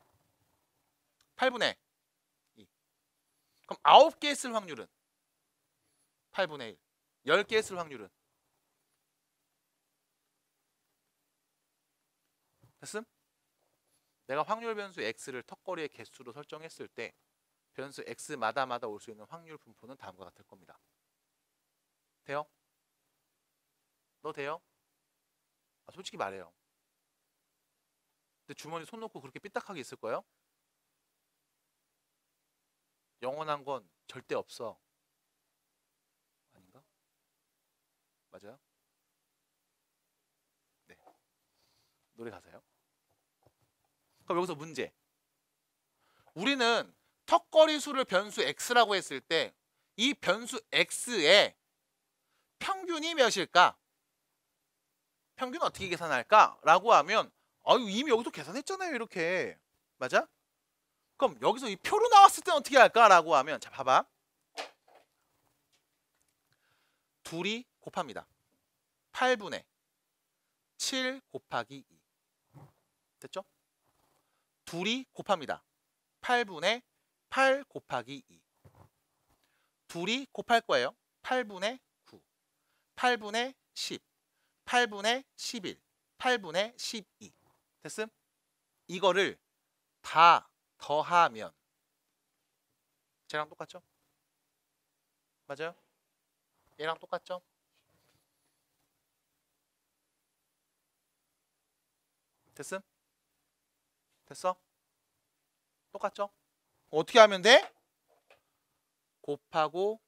8분의 2. 그럼 9개 했을 확률은? 8분의 1. 10개 했을 확률은? 됐음? 내가 확률 변수 x를 턱걸이의 개수로 설정했을 때 변수 x마다 올 수 있는 확률 분포는 다음과 같을 겁니다. 돼요? 너 돼요? 아, 솔직히 말해요. 근데 주머니 손 놓고 그렇게 삐딱하게 있을 거예요? 영원한 건 절대 없어. 아닌가? 맞아요? 네. 노래 가사요. 그럼 여기서 문제. 우리는 턱걸이 수를 변수 x라고 했을 때 이 변수 x의 평균이 몇일까? 평균 어떻게 계산할까? 라고 하면 아유 이미 여기서 계산했잖아요 이렇게. 맞아? 그럼 여기서 이 표로 나왔을 때는 어떻게 할까? 라고 하면 자 봐봐. 둘이 곱합니다. 8분의 7 곱하기 2. 됐죠? 둘이 곱합니다. 8분의 8 곱하기 2. 둘이 곱할 거예요. 8분의 9, 8분의 10, 8분의 11, 8분의 12. 됐음? 이거를 다 더하면 쟤랑 똑같죠? 맞아요? 얘랑 똑같죠? 됐음? 됐어? 똑같죠? 어떻게 하면 돼? 곱하고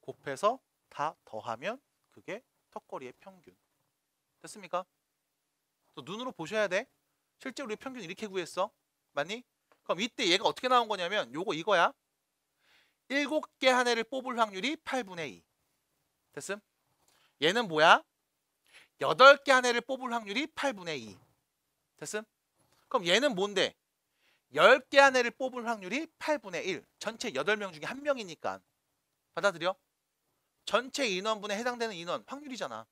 곱해서 다 더하면 그게 턱걸이의 평균. 됐습니까? 또 눈으로 보셔야 돼. 실제 우리 평균 이렇게 구했어. 맞니? 그럼 이때 얘가 어떻게 나온 거냐면 요거 이거야. 7개 한 해를 뽑을 확률이 8분의 2. 됐음? 얘는 뭐야? 8개 한 해를 뽑을 확률이 8분의 2. 됐음? 그럼 얘는 뭔데? 10개 한 해를 뽑을 확률이 8분의 1. 전체 8명 중에 1명이니까. 받아들여? 전체 인원분에 해당되는 인원 확률이잖아.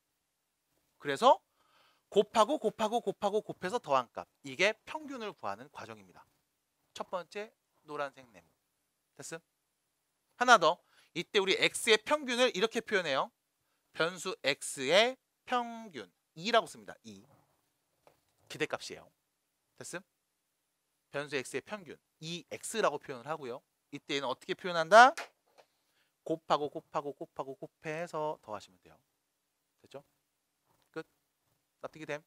그래서 곱하고 곱해서 더한 값. 이게 평균을 구하는 과정입니다. 첫 번째 노란색 네모. 됐음? 하나 더. 이때 우리 x의 평균을 이렇게 표현해요. 변수 x의 평균 2라고 씁니다. 2. 기대값이에요. 됐음? 변수 x의 평균 2x라고 표현을 하고요. 이때는 어떻게 표현한다? 곱하고 곱해서 더하시면 돼요. 됐죠? 끝. 납득이 됨?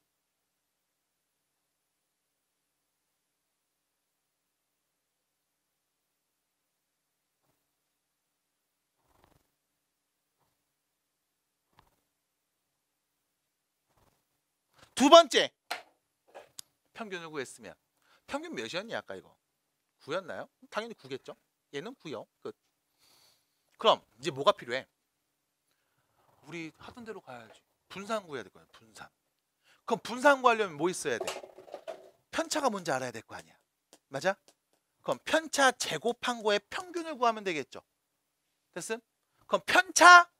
두 번째. 평균을 구했으면 평균 몇이었니 아까 이거? 9였나요? 당연히 9겠죠? 얘는 9요. 끝. 그럼 이제 뭐가 필요해? 우리 하던 대로 가야지. 분산 구해야 될 거야. 분산. 그럼 분산 구하려면 뭐 있어야 돼? 편차가 뭔지 알아야 될 거 아니야. 맞아? 그럼 편차 제곱한 거의 평균을 구하면 되겠죠. 됐음? 그럼 편차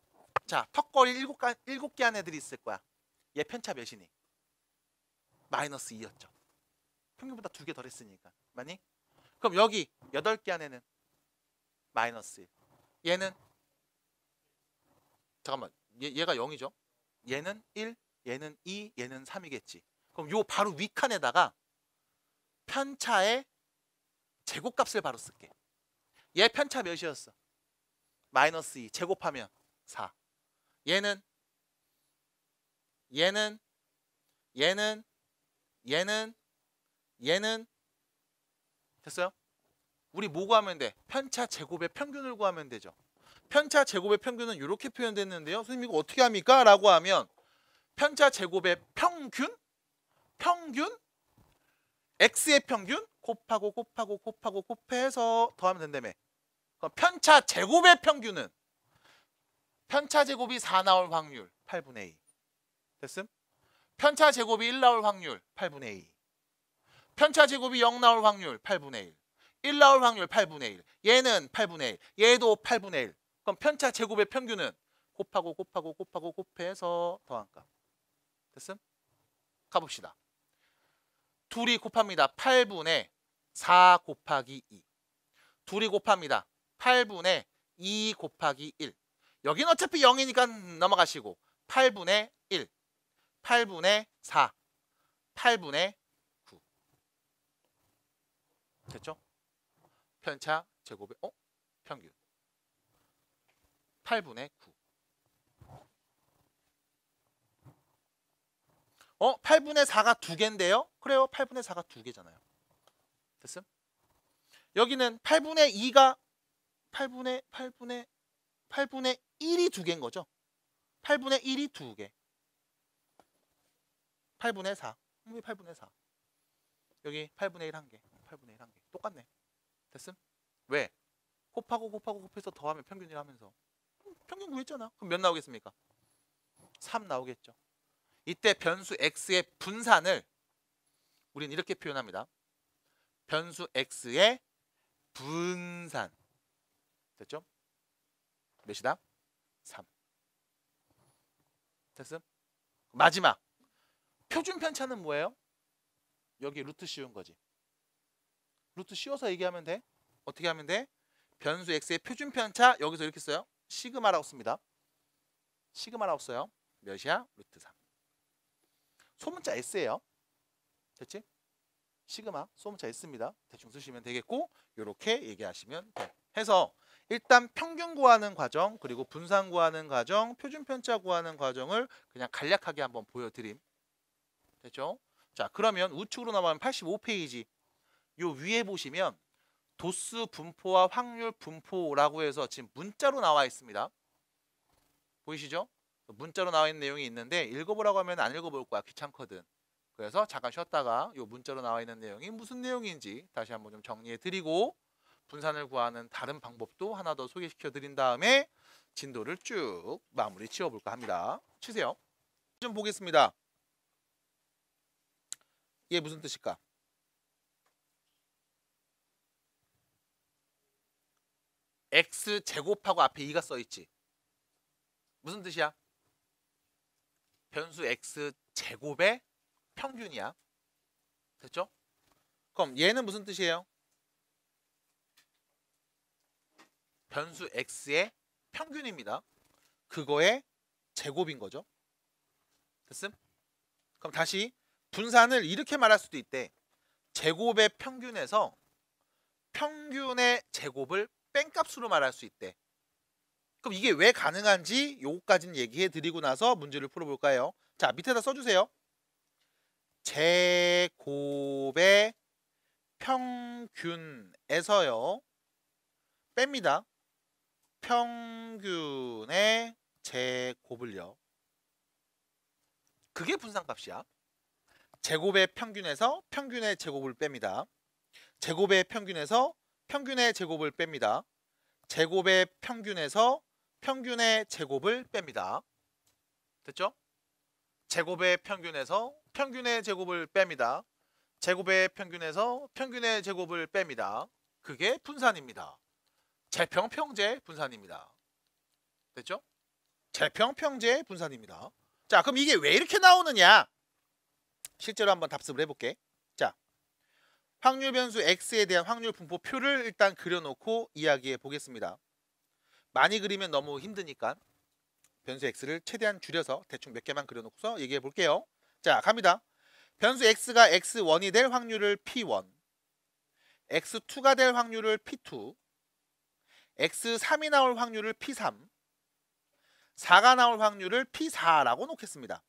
자 턱걸이 7개 한 애들이 있을 거야. 얘 편차 몇이니? 마이너스 2였죠. 평균보다 2개 덜 했으니까. 맞니? 그럼 여기 8개 한 애는 마이너스 1. 얘는 잠깐만 얘가 0이죠. 얘는 1, 얘는 2, 얘는 3이겠지. 그럼 요 바로 윗칸에다가 편차의 제곱값을 바로 쓸게. 얘 편차 몇이었어? 마이너스 2 제곱하면 4. 얘는 됐어요? 우리 뭐 구하면 돼? 편차 제곱의 평균을 구하면 되죠. 편차 제곱의 평균은 이렇게 표현됐는데요. 선생님 이거 어떻게 합니까? 라고 하면 편차 제곱의 평균 x의 평균 곱하고 곱해서 더하면 된다며. 그럼 편차 제곱의 평균은 편차 제곱이 4 나올 확률 8분의 2. 됐음? 편차 제곱이 1 나올 확률 8분의 2. 편차 제곱이 0 나올 확률 8분의 1. 1 나올 확률 8분의 1. 얘는 8분의 1. 얘도 8분의 1. 그럼 편차 제곱의 평균은 곱하고 곱하고 곱하고 곱해서 더한 값. 됐음? 가봅시다. 둘이 곱합니다. 8분의 4 곱하기 2. 둘이 곱합니다. 8분의 2 곱하기 1. 여긴 어차피 0이니까 넘어가시고 8분의 1, 8분의 4, 8분의 9. 됐죠? 편차 제곱의 평균 8분의 9. 8분의 4가 2개인데요? 그래요. 8분의 4가 2개잖아요. 됐음? 여기는 8분의 2가 8분의 1이 2개인 거죠. 8분의 1이 2개. 8분의 4. 8분의 4. 여기 8분의 1 1개. 8분의 1 1개. 똑같네. 됐음? 왜? 곱하고 곱하고 곱해서 더하면 평균이라면서. 평균 구했잖아. 그럼 몇 나오겠습니까? 3 나오겠죠. 이때 변수 x의 분산을 우린 이렇게 표현합니다. 변수 x의 분산. 됐죠? 몇이다? 3. 됐음? 마지막. 표준 편차는 뭐예요? 여기 루트 씌운 거지. 루트 씌워서 얘기하면 돼. 어떻게 하면 돼? 변수 x의 표준 편차 여기서 이렇게 써요. 시그마라고 씁니다. 시그마라고 써요. 몇이야? 루트 3. 소문자 s예요. 됐지? 시그마 소문자 s입니다. 대충 쓰시면 되겠고 이렇게 얘기하시면 돼. 해서 일단 평균 구하는 과정 그리고 분산 구하는 과정 표준 편차 구하는 과정을 그냥 간략하게 한번 보여드림. 됐죠? 자 그러면 우측으로 넘어가면 85페이지 요 위에 보시면 도수 분포와 확률 분포라고 해서 지금 문자로 나와 있습니다. 보이시죠? 문자로 나와 있는 내용이 있는데 읽어보라고 하면 안 읽어볼 거야. 귀찮거든. 그래서 잠깐 쉬었다가 요 문자로 나와 있는 내용이 무슨 내용인지 다시 한번 좀 정리해 드리고 분산을 구하는 다른 방법도 하나 더 소개시켜 드린 다음에 진도를 쭉 마무리 지어볼까 합니다. 치세요. 좀 보겠습니다. 이게 무슨 뜻일까? x 제곱하고 앞에 2가 써있지. 무슨 뜻이야? 변수 x 제곱의 평균이야. 됐죠? 그럼 얘는 무슨 뜻이에요? 변수 x의 평균입니다. 그거의 제곱인 거죠. 됐음? 그럼 다시 분산을 이렇게 말할 수도 있대. 제곱의 평균에서 평균의 제곱을 뺀 값으로 말할 수 있대. 그럼 이게 왜 가능한지 요거까지는 얘기해 드리고 나서 문제를 풀어볼까요? 자 밑에다 써주세요. 제곱의 평균에서요 뺍니다. 평균의 제곱을요. 그게 분산값이야. 제곱의 평균에서 평균의 제곱을 뺍니다. 제곱의 평균에서 평균의 제곱을 뺍니다. 제곱의 평균에서 평균의 제곱을 뺍니다. 됐죠? 제곱의 평균에서 평균의 제곱을 뺍니다. 제곱의 평균에서 평균의 제곱을 뺍니다. 그게 분산입니다. 재평평제 분산입니다. 됐죠? 재평평제 분산입니다. 자, 그럼 이게 왜 이렇게 나오느냐? 실제로 한번 답습을 해볼게. 자, 확률 변수 x에 대한 확률 분포표를 일단 그려놓고 이야기해 보겠습니다. 많이 그리면 너무 힘드니까 변수 x를 최대한 줄여서 대충 몇 개만 그려놓고서 얘기해 볼게요. 자, 갑니다. 변수 x가 x1이 될 확률을 p1, x2가 될 확률을 p2, x3이 나올 확률을 p3, 4가 나올 확률을 p4라고 놓겠습니다.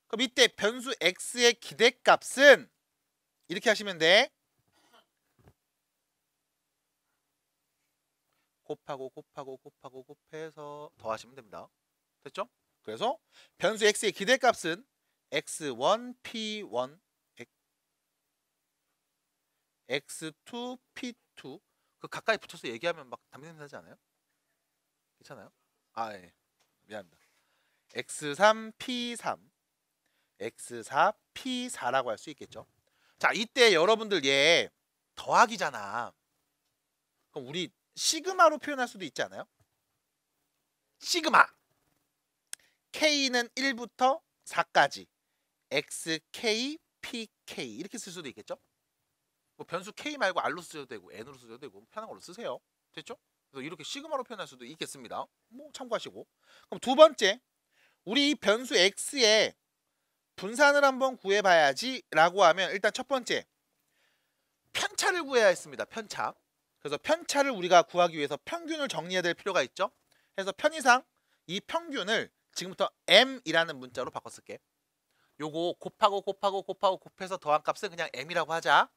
그럼 이때 변수 x의 기대값은 이렇게 하시면 돼. 곱하고 곱하고 곱하고 곱해서 더하시면 됩니다. 됐죠? 그래서 변수 x의 기대값은 x1, p1, x2, p2 그 가까이 붙여서 얘기하면 막 담배 냄새 나지 않아요? 괜찮아요? 아, 예. 미안합니다. x3, p3, x4, p4라고 할 수 있겠죠. 자, 이때 여러분들 얘 더하기잖아. 그럼 우리 시그마로 표현할 수도 있지 않아요? 시그마. K는 1부터 4까지 XK, PK 이렇게 쓸 수도 있겠죠? 뭐 변수 K 말고 R로 쓰셔도 되고 N으로 쓰셔도 되고 편한 걸로 쓰세요. 됐죠? 그래서 이렇게 시그마로 표현할 수도 있겠습니다. 뭐 참고하시고. 그럼 두 번째, 우리 이 변수 X에 분산을 한번 구해봐야지 라고 하면 일단 첫 번째, 편차를 구해야 했습니다. 편차. 그래서 편차를 우리가 구하기 위해서 평균을 정리해야 될 필요가 있죠. 그래서 편의상 이 평균을 지금부터 m이라는 문자로 바꿔 쓸게. 요거 곱해서 더한 값은 그냥 m이라고 하자.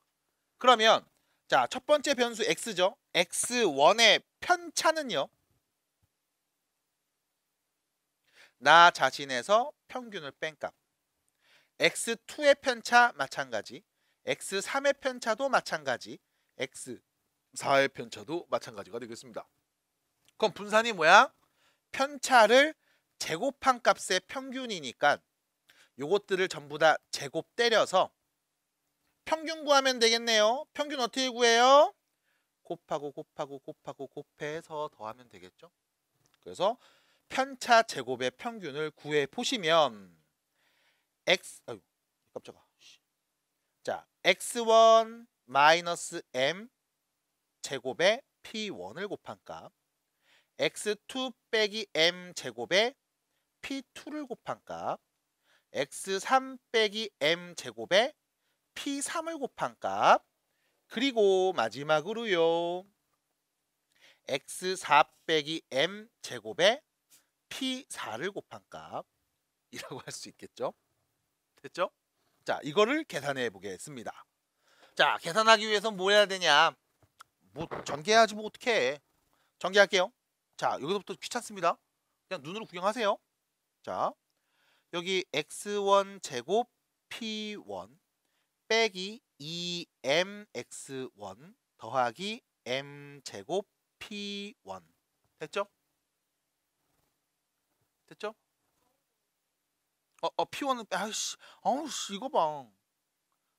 그러면 자, 첫 번째 변수 x죠. x1의 편차는요, 나 자신에서 평균을 뺀 값. x2의 편차 마찬가지, x3의 편차도 마찬가지, x4의 편차도 마찬가지가 되겠습니다. 그럼 분산이 뭐야? 편차를 제곱한 값의 평균이니까 요것들을 전부 다 제곱 때려서 평균 구하면 되겠네요. 평균 어떻게 구해요? 곱해서 더하면 되겠죠. 그래서 편차 제곱의 평균을 구해 보시면 깜짝아. 자, x1 마이너스 m 제곱에 p1을 곱한 값, x2 빼기 m 제곱에 p2를 곱한 값, x3 빼기 m 제곱에 p3을 곱한 값, 그리고 마지막으로요, x4 빼기 m 제곱에 p4를 곱한 값이라고 할 수 있겠죠. 됐죠? 자, 이거를 계산해 보겠습니다. 자, 계산하기 위해서 뭐 해야 되냐? 뭐 전개해야지 뭐 어떻게 해. 전개할게요. 자, 여기서부터 귀찮습니다. 그냥 눈으로 구경하세요. 자, 여기 x1 제곱 p1 빼기 2mx1 더하기 m 제곱 p1 됐죠? 됐죠? p1은 아이씨, 이거 봐.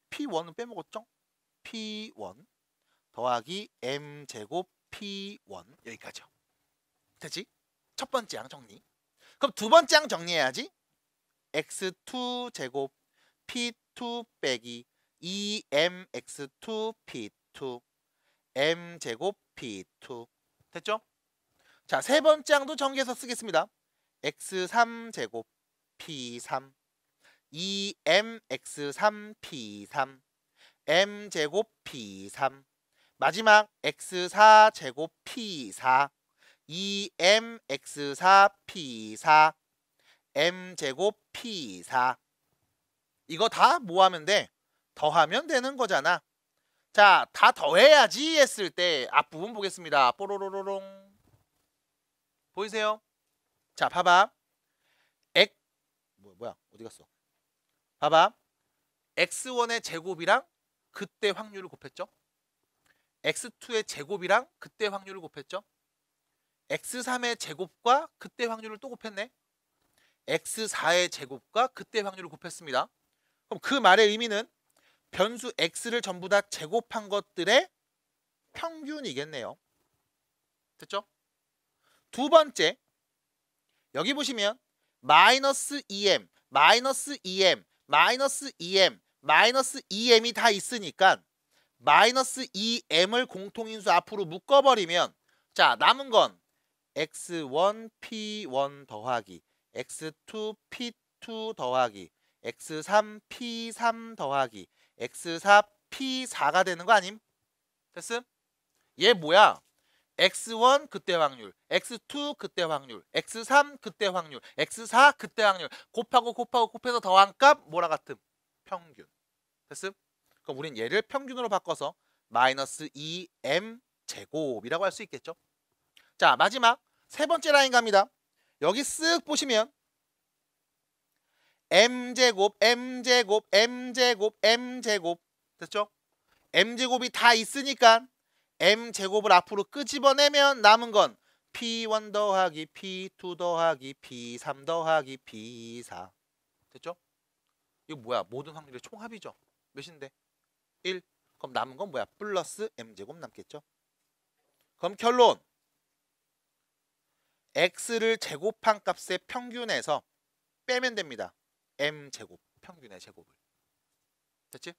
p1은 빼먹었죠? p1 더하기 m 제곱 p1 여기까지요. 됐지? 첫 번째 항 정리. 그럼 두 번째 항 정리해야지. x2 제곱 p2 빼기 2mx2 p2 m 제곱 p2 됐죠? 자, 세 번째 항도 정리해서 쓰겠습니다. x3 제곱 p3 2mx3 p3 m 제곱 p3 마지막 x4 제곱 p4 2mx4 p4 m 제곱 p4 이거 다 뭐 하면 돼? 더하면 되는 거잖아. 자, 다 더해야지 했을 때 앞부분 보겠습니다. 뽀로로로롱 보이세요? 자, 봐봐. 뭐야 어디 갔어? 봐봐. x1의 제곱이랑 그때 확률을 곱했죠. x2의 제곱이랑 그때 확률을 곱했죠. x3의 제곱과 그때 확률을 또 곱했네. x4의 제곱과 그때 확률을 곱했습니다. 그럼 그 말의 의미는 변수 x를 전부 다 제곱한 것들의 평균이겠네요. 됐죠? 두 번째, 여기 보시면 마이너스 2m, 마이너스 2m, 마이너스 2m, 마이너스 2m이 다 있으니까 마이너스 2m을 공통인수 앞으로 묶어버리면 자, 남은 건 x1 p1 더하기 x2 p2 더하기 x3 p3 더하기 x4 p4가 되는 거 아님? 됐음? 얘 뭐야? x1 그때 확률, x2 그때 확률, x3 그때 확률, x4 그때 확률 곱해서 더한 값 뭐라 같음? 평균. 됐음? 그럼 우린 얘를 평균으로 바꿔서 마이너스 2m 제곱이라고 할 수 있겠죠? 자, 마지막 세 번째 라인 갑니다. 여기 쓱 보시면 m제곱, m제곱, m제곱, m제곱 됐죠? m제곱이 다 있으니까 m제곱을 앞으로 끄집어내면 남은 건 p1 더하기 p2 더하기 p3 더하기 p4 됐죠? 이거 뭐야? 모든 확률의 총합이죠. 몇인데? 1. 그럼 남은 건 뭐야? 플러스 m제곱 남겠죠? 그럼 결론. x를 제곱한 값의 평균에서 빼면 됩니다. m제곱, 평균의 제곱을. 됐지?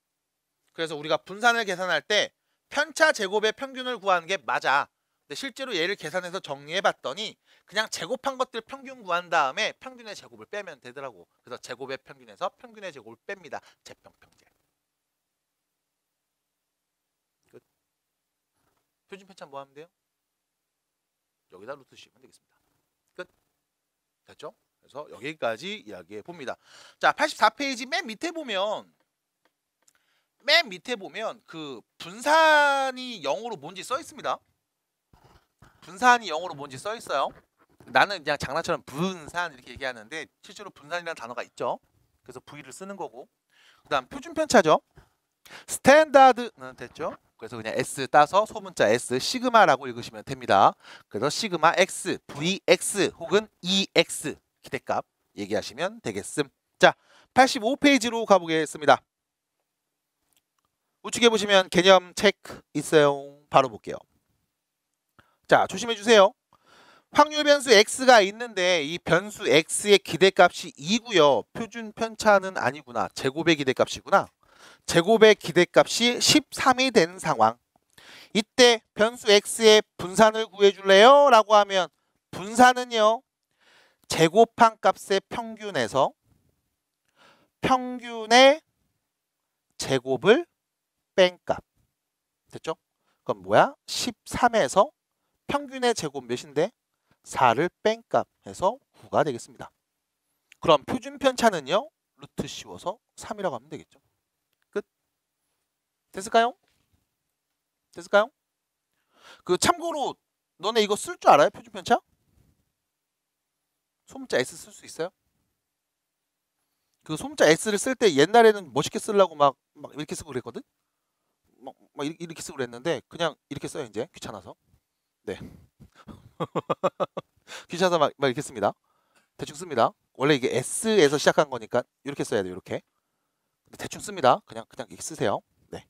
그래서 우리가 분산을 계산할 때 편차 제곱의 평균을 구하는 게 맞아. 근데 실제로 얘를 계산해서 정리해 봤더니 그냥 제곱한 것들 평균 구한 다음에 평균의 제곱을 빼면 되더라고. 그래서 제곱의 평균에서 평균의 제곱을 뺍니다. 제평평제. 끝. 표준 편차 뭐 하면 돼요? 여기다 루트 씌우면 되겠습니다. 끝. 됐죠? 그래서 여기까지 이야기해 봅니다. 자, 84페이지 맨 밑에 보면 그 분산이 영어로 뭔지 써 있습니다. 분산이 영어로 뭔지 써 있어요. 나는 그냥 장난처럼 분산 이렇게 얘기하는데 실제로 분산이라는 단어가 있죠. 그래서 V를 쓰는 거고. 그다음 표준 편차죠. 스탠다드는 됐죠. 그래서 그냥 S 따서 소문자 S 시그마라고 읽으시면 됩니다. 그래서 시그마 X, VX 혹은 EX 기대값 얘기하시면 되겠음. 자, 85페이지로 가보겠습니다. 우측에 보시면 개념 체크 있어요. 바로 볼게요. 자, 조심해 주세요. 확률 변수 x가 있는데 이 변수 x의 기대값이 2고요. 표준 편차는 아니구나. 제곱의 기대값이구나. 제곱의 기대값이 13이 된 상황. 이때 변수 x의 분산을 구해줄래요? 라고 하면 분산은요. 제곱한 값의 평균에서 평균의 제곱을 뺀 값. 됐죠? 그럼 뭐야? 13에서 평균의 제곱 몇인데? 4를 뺀 값 해서 9가 되겠습니다. 그럼 표준 편차는요. 루트 씌워서 3이라고 하면 되겠죠. 끝. 됐을까요? 됐을까요? 그 참고로 너네 이거 쓸 줄 알아요? 표준 편차? 소문자 S 쓸 수 있어요? 그 소문자 S를 쓸 때 옛날에는 멋있게 쓰려고 막 이렇게 쓰고 그랬거든? 막 이렇게 쓰고 그랬는데 그냥 이렇게 써요 이제 귀찮아서. 네. 귀찮아서 막 이렇게 씁니다. 대충 씁니다. 원래 이게 S에서 시작한 거니까 이렇게 써야 돼요. 이렇게. 대충 씁니다. 그냥 이렇게 쓰세요. 네.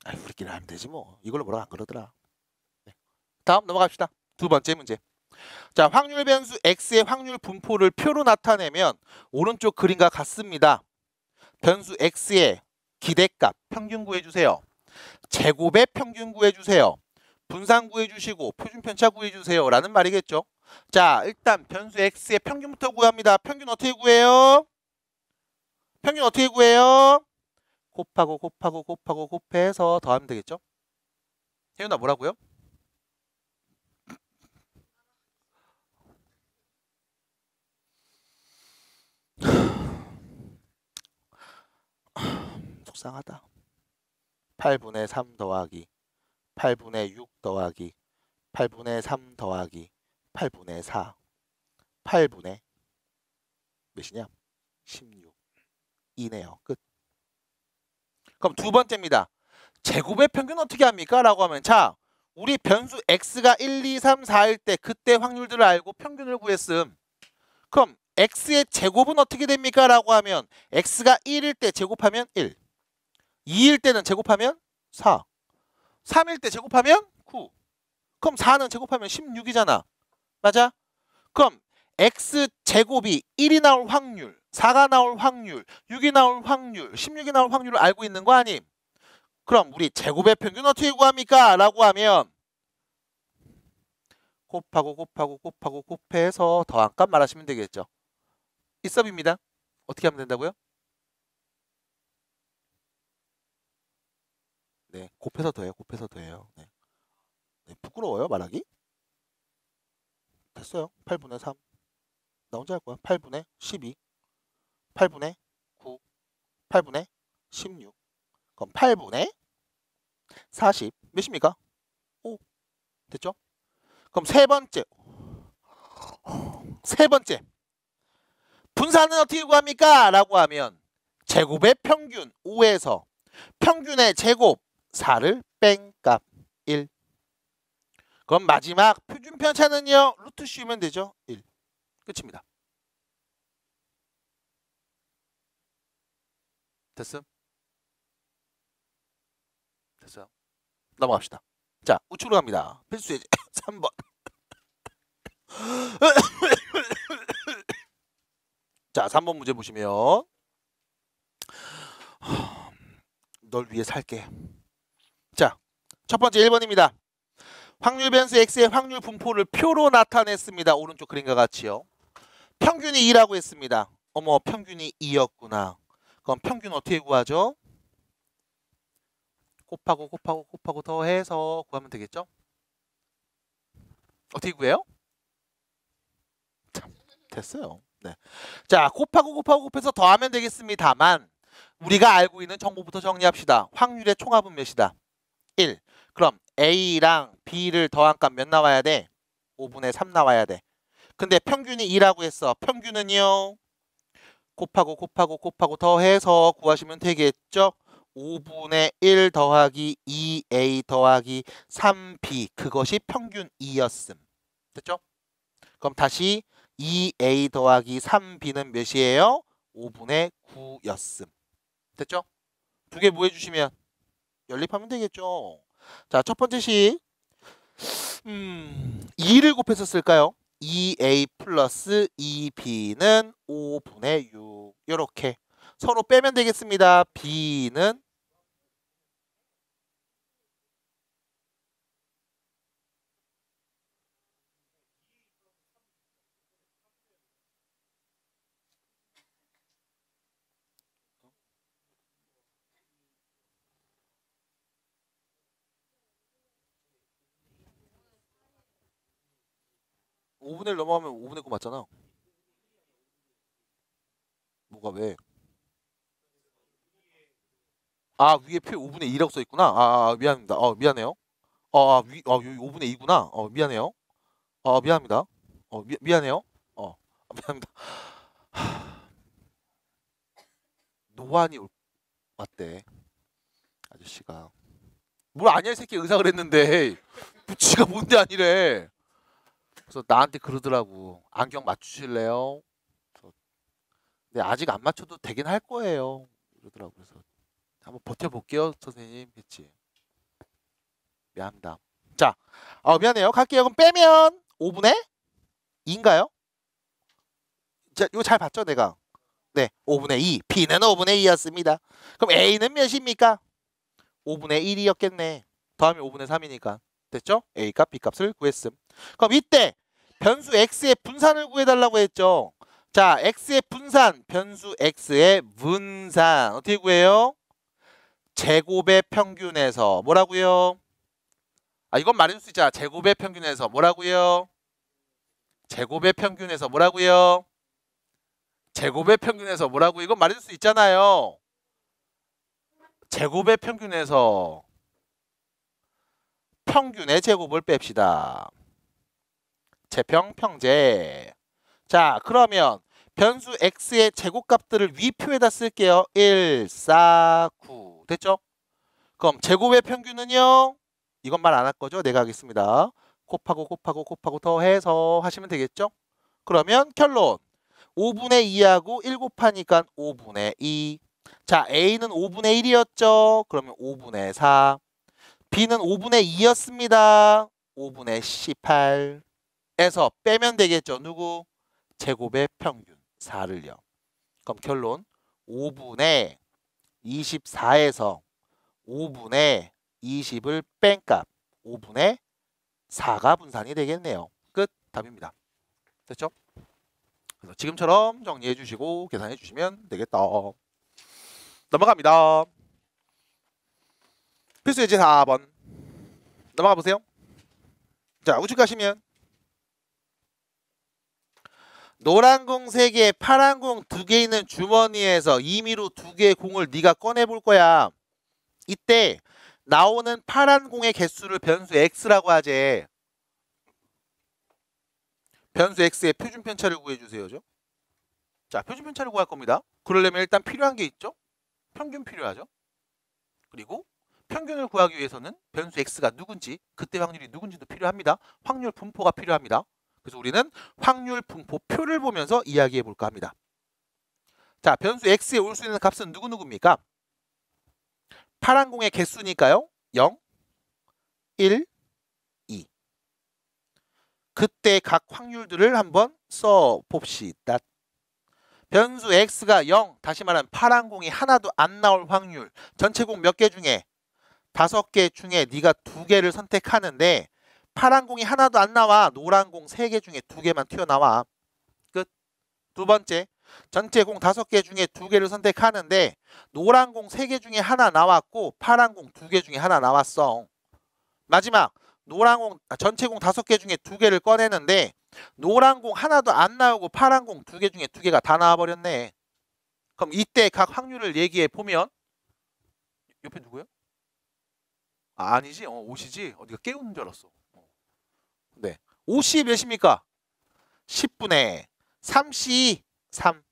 아, 우리끼리 하면 되지 뭐. 이걸로 뭐라고 안 그러더라. 네. 다음 넘어갑시다. 두 번째 문제. 자, 확률 변수 x의 확률 분포를 표로 나타내면 오른쪽 그림과 같습니다. 변수 x의 기대값 평균 구해주세요. 제곱의 평균 구해주세요. 분산 구해주시고 표준 편차 구해주세요. 라는 말이겠죠. 자, 일단 변수 x의 평균부터 구합니다. 평균 어떻게 구해요? 평균 어떻게 구해요? 곱하고 곱해서 더하면 되겠죠. 혜윤아 뭐라고요? 속상하다. 8분의 3 더하기 8분의 6 더하기 8분의 3 더하기 8분의 4 8분의 몇이냐? 16 이네요. 끝. 그럼 두 번째입니다. 제곱의 평균 어떻게 합니까? 라고 하면 자, 우리 변수 x가 1, 2, 3, 4일 때 그때 확률들을 알고 평균을 구했음. 그럼 x의 제곱은 어떻게 됩니까? 라고 하면 x가 1일 때 제곱하면 1 2일 때는 제곱하면 4 3일 때 제곱하면 9 그럼 4는 제곱하면 16이잖아. 맞아? 그럼 x제곱이 1이 나올 확률 4가 나올 확률 6이 나올 확률 16이 나올 확률을 알고 있는 거 아님? 그럼 우리 제곱의 평균 어떻게 구합니까? 라고 하면 곱하고 곱해서 더한 값 말하시면 되겠죠. 이 섭입니다. 어떻게 하면 된다고요? 네, 곱해서 더해요. 네. 네, 부끄러워요 말하기? 됐어요. 8분의 3. 나 혼자 할 거야. 8분의 12. 8분의 9. 8분의 16. 그럼 8분의 40. 몇입니까? 5. 됐죠? 그럼 세 번째. 분산은 어떻게 구합니까? 라고 하면 제곱의 평균 5에서 평균의 제곱 4를 뺀 값 1. 그럼 마지막 표준 편차는요. 루트 씌우면 되죠. 1. 끝입니다. 됐음? 됐어요. 넘어갑시다. 자, 우측으로 갑니다. 필수 예제 3번. 자, 3번 문제 보시면 널 위해 살게. 자, 첫 번째 1번입니다. 확률 변수 x의 확률 분포를 표로 나타냈습니다. 오른쪽 그림과 같이요. 평균이 2라고 했습니다. 어머, 평균이 2였구나. 그럼 평균 어떻게 구하죠? 곱하고 더해서 구하면 되겠죠? 어떻게 구해요? 참, 됐어요. 네. 자, 곱해서 더하면 되겠습니다만 우리가 알고 있는 정보부터 정리합시다. 확률의 총합은 몇이다? 1. 그럼 A랑 B를 더한 값 몇 나와야 돼? 5분의 3 나와야 돼. 근데 평균이 2라고 했어. 평균은요? 곱하고 더해서 구하시면 되겠죠? 5분의 1 더하기 2A 더하기 3B 그것이 평균 2였음. 됐죠? 그럼 다시 2A 더하기 3B는 몇이에요? 5분의 9였음. 됐죠? 두 개 뭐 해주시면 연립하면 되겠죠? 자, 첫 번째 식 2를 곱해서 쓸까요? 2A 플러스 2B는 5분의 6 이렇게 서로 빼면 되겠습니다. B는 5분의 1 넘어가면 5분의 9 맞잖아. 뭐가 왜? 아, 위에 표 5분의 2라고 써 있구나. 미안합니다. 미안해요. 여기 5분의 2구나. 미안해요. 미안합니다. 미안해요. 미안합니다. 노안이 왔대. 아저씨가. 뭘 아니야, 이 새끼 의사 그랬는데. 부치가 뭔데 아니래. 그래서 나한테 그러더라고. 안경 맞추실래요? 근데 아직 안 맞춰도 되긴 할 거예요. 그러더라고. 그래서 한번 버텨볼게요, 선생님. 했지. 미안합니다. 자, 미안해요. 갈게요. 그럼 빼면 5분의 2인가요? 자, 이거 잘 봤죠, 내가? 네, 5분의 2. B는 5분의 2였습니다. 그럼 A는 몇입니까? 5분의 1이었겠네. 더하면 5분의 3이니까. 됐죠? A값, B값을 구했음. 그럼 이때 변수 X의 분산을 구해달라고 했죠. 자, X의 분산, 변수 X의 분산. 어떻게 구해요? 제곱의 평균에서 뭐라고요? 이건 말해줄 수 있잖아. 제곱의 평균에서 뭐라고요? 제곱의 평균에서 뭐라고요? 제곱의 평균에서 뭐라고? 이건 말해줄 수 있잖아요. 제곱의 평균에서 평균의 제곱을 뺍시다. 제평, 평제. 자, 그러면 변수 x의 제곱값들을 위표에다 쓸게요. 1, 4, 9. 됐죠? 그럼 제곱의 평균은요? 이건 말 안 할 거죠? 내가 하겠습니다. 곱하고 더해서 하시면 되겠죠? 그러면 결론. 5분의 2하고 1 곱하니까 5분의 2. 자, A는 5분의 1이었죠? 그러면 5분의 4. B는 5분의 2였습니다. 5분의 18에서 빼면 되겠죠. 누구? 제곱의 평균 4를요. 그럼 결론 5분의 24에서 5분의 20을 뺀 값 5분의 4가 분산이 되겠네요. 끝. 답입니다. 됐죠? 그래서 지금처럼 정리해 주시고 계산해 주시면 되겠다. 넘어갑니다. 필수 예제 4번 넘어가 보세요. 자, 우측 가시면 노란 공 3개, 파란 공 2개 있는 주머니에서 임의로 2개의 공을 네가 꺼내볼 거야. 이때 나오는 파란 공의 개수를 변수 x라고 하지. 변수 x의 표준 편차를 구해주세요. 자, 표준 편차를 구할 겁니다. 그러려면 일단 필요한 게 있죠. 평균 필요하죠. 그리고 평균을 구하기 위해서는 변수 x가 누군지, 그때 확률이 누군지도 필요합니다. 확률 분포가 필요합니다. 그래서 우리는 확률 분포표를 보면서 이야기해 볼까 합니다. 자, 변수 x에 올 수 있는 값은 누구입니까? 파란 공의 개수니까요. 0, 1, 2. 그때 각 확률들을 한번 써봅시다. 변수 x가 0, 다시 말하면 파란 공이 하나도 안 나올 확률. 전체 공 몇 개 중에? 5개 중에 네가 2개를 선택하는데 파란 공이 하나도 안 나와. 노란 공 3개 중에 2개만 튀어나와. 끝. 두 번째, 전체 공 5개 중에 2개를 선택하는데 노란 공 3개 중에 하나 나왔고 파란 공 2개 중에 하나 나왔어. 마지막, 전체 공 5개 중에 2개를 꺼내는데 노란 공 하나도 안 나오고 파란 공 2개 중에 2개가 다 나와버렸네. 그럼 이때 각 확률을 얘기해 보면 옆에 누구요? 아, 아니지. 옷이지. 어디가 깨우는 줄 알았어. 네. 옷이 몇입니까? 10분의 3C 3.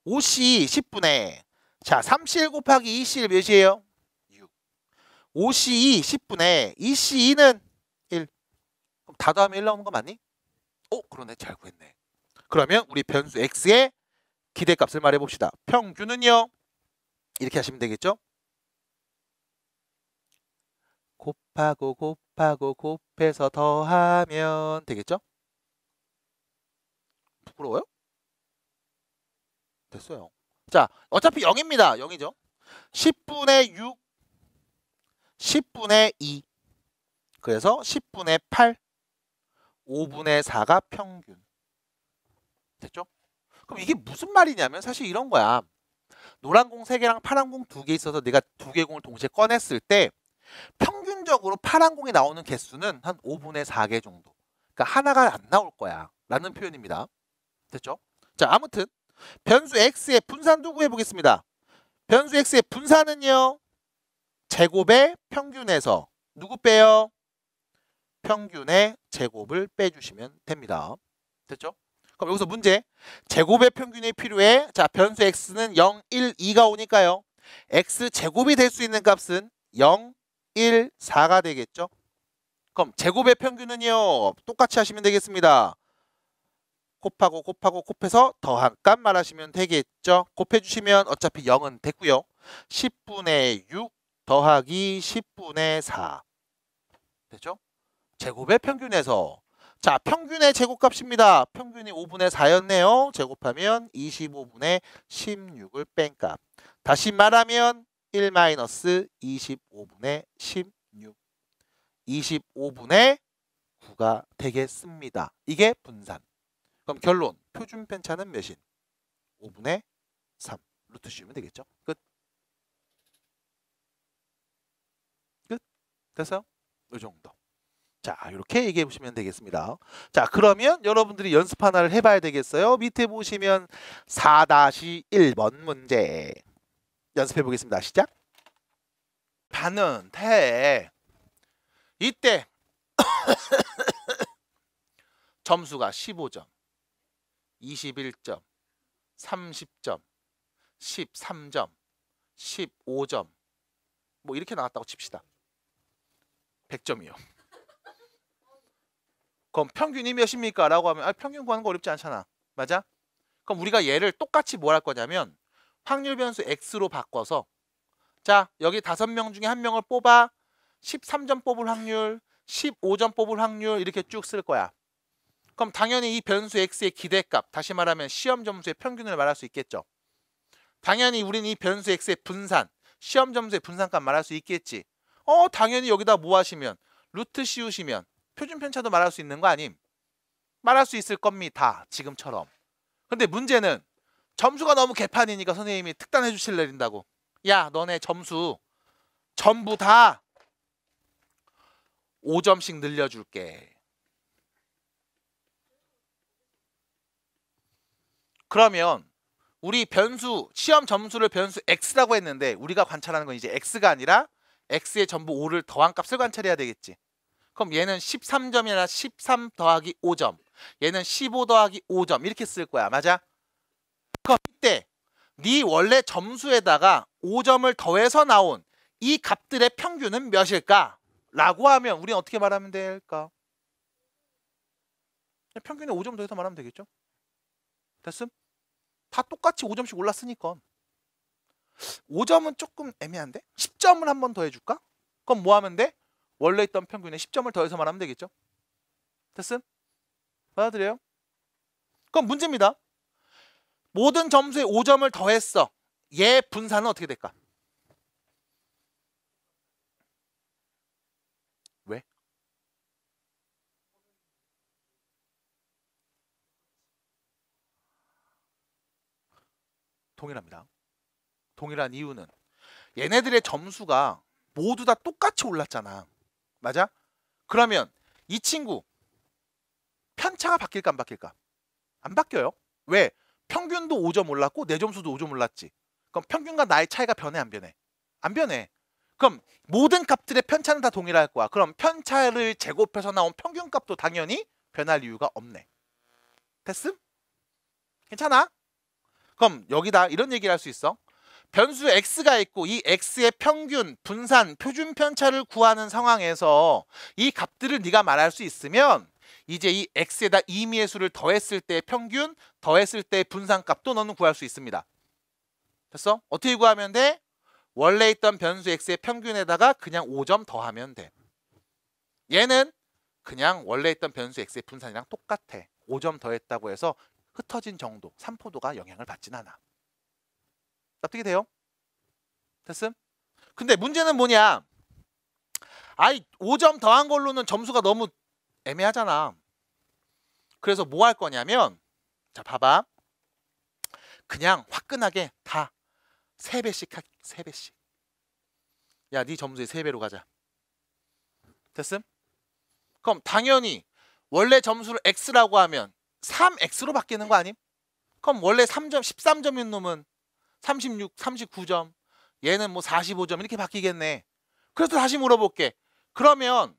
옷이 10분의 자 3C1 곱하기 2C1 몇이에요? 6. 5C2 10분의 2C2는 1. 그럼 다 더하면 1 나오는 거 맞니? 그러네. 잘 구했네. 그러면 우리 변수 x의 기대값을 말해봅시다. 평균은요? 이렇게 하시면 되겠죠? 곱하고 곱하고 곱해서 더하면 되겠죠? 부끄러워요? 됐어요. 자, 어차피 0입니다. 0이죠. 10분의 6, 10분의 2. 그래서 10분의 8, 5분의 4가 평균. 됐죠? 그럼 이게 무슨 말이냐면 사실 이런 거야. 노란 공 3개랑 파란 공 2개 있어서 내가 2개 공을 동시에 꺼냈을 때 평균적으로 파란 공이 나오는 개수는 한 5분의 4개 정도. 그러니까 하나가 안 나올 거야. 라는 표현입니다. 됐죠? 자, 아무튼 변수 x의 분산도 구해보겠습니다. 변수 x의 분산은요. 제곱의 평균에서 누구 빼요? 평균의 제곱을 빼주시면 됩니다. 됐죠? 그럼 여기서 문제. 제곱의 평균이 필요해. 자, 변수 x는 0, 1, 2가 오니까요. x 제곱이 될 수 있는 값은 0, 1, 4가 되겠죠? 그럼 제곱의 평균은요. 똑같이 하시면 되겠습니다. 곱하고 곱하고 곱해서 더한 값 말하시면 되겠죠? 곱해주시면 어차피 0은 됐고요. 10분의 6 더하기 10분의 4. 됐죠? 제곱의 평균에서 자, 평균의 제곱값입니다. 평균이 5분의 4였네요. 제곱하면 25분의 16을 뺀 값. 다시 말하면 1-25분의 16. 25분의 9가 되겠습니다. 이게 분산. 그럼 결론. 표준 편차는 몇인? 5분의 3. 루트 씌우면 되겠죠? 끝. 끝. 됐어요? 이 정도. 자, 이렇게 얘기해 보시면 되겠습니다. 자, 그러면 여러분들이 연습 하나를 해봐야 되겠어요. 밑에 보시면 4-1번 문제 연습해 보겠습니다. 시작. 반은 태. 이때 점수가 15점, 21점, 30점, 13점, 15점 뭐 이렇게 나왔다고 칩시다. 100점이요. 그럼 평균이 몇입니까? 라고 하면 평균 구하는 거 어렵지 않잖아. 맞아? 그럼 우리가 얘를 똑같이 뭘 할 거냐면 확률 변수 x로 바꿔서 자, 여기 5명 중에 1명을 뽑아 13점 뽑을 확률, 15점 뽑을 확률 이렇게 쭉 쓸 거야. 그럼 당연히 이 변수 x의 기대값, 다시 말하면 시험 점수의 평균을 말할 수 있겠죠. 당연히 우리는 이 변수 x의 분산, 시험 점수의 분산값 말할 수 있겠지. 당연히 여기다 뭐 하시면 루트 씌우시면 표준 편차도 말할 수 있는 거 아님? 말할 수 있을 겁니다. 지금처럼. 근데 문제는 점수가 너무 개판이니까 선생님이 특단해 주실 내린다고. 야, 너네 점수 전부 다 5점씩 늘려줄게. 그러면 우리 변수, 시험 점수를 변수 x라고 했는데 우리가 관찰하는 건 이제 x가 아니라 x의 전부 5를 더한 값을 관찰해야 되겠지. 그럼 얘는 13점이 아니라 13 더하기 5점. 얘는 15 더하기 5점. 이렇게 쓸 거야. 맞아? 그럼 이때 네 원래 점수에다가 5점을 더해서 나온 이 값들의 평균은 몇일까? 라고 하면 우리는 어떻게 말하면 될까? 평균에 5점 더해서 말하면 되겠죠? 됐음? 다 똑같이 5점씩 올랐으니까 5점은 조금 애매한데? 10점을 한 번 더 해줄까? 그럼 뭐 하면 돼? 원래 있던 평균에 10점을 더해서 말하면 되겠죠? 됐음? 받아들여요? 그럼 문제입니다. 모든 점수에 5점을 더했어. 얘 분산은 어떻게 될까? 왜? 동일합니다. 동일한 이유는 얘네들의 점수가 모두 다 똑같이 올랐잖아. 맞아? 그러면 이 친구 편차가 바뀔까 안 바뀔까? 안 바뀌어요. 왜? 평균도 5점 올랐고 내 점수도 5점 올랐지. 그럼 평균과 나의 차이가 변해 안 변해? 안 변해. 그럼 모든 값들의 편차는 다 동일할 거야. 그럼 편차를 제곱해서 나온 평균값도 당연히 변할 이유가 없네. 됐음? 괜찮아? 그럼 여기다 이런 얘기를 할 수 있어. 변수 x가 있고 이 x의 평균, 분산, 표준 편차를 구하는 상황에서 이 값들을 네가 말할 수 있으면 이제 이 x에다 임의의 수를 더했을 때 평균, 더했을 때 분산값도 너는 구할 수 있습니다. 됐어? 어떻게 구하면 돼? 원래 있던 변수 x의 평균에다가 그냥 5점 더하면 돼. 얘는 그냥 원래 있던 변수 x의 분산이랑 똑같아. 5점 더했다고 해서 흩어진 정도, 산포도가 영향을 받진 않아. 납득이 돼요? 됐음? 근데 문제는 뭐냐? 아이 5점 더한 걸로는 점수가 너무 애매하잖아. 그래서 뭐 할 거냐면 자 봐봐. 그냥 화끈하게 다 3배씩 하 3배씩. 야, 네 점수의 3배로 가자. 됐음? 그럼 당연히 원래 점수를 x라고 하면 3x로 바뀌는 거 아님? 그럼 원래 3점, 13점인 놈은 36, 39점, 얘는 뭐 45점 이렇게 바뀌겠네. 그래서 다시 물어볼게. 그러면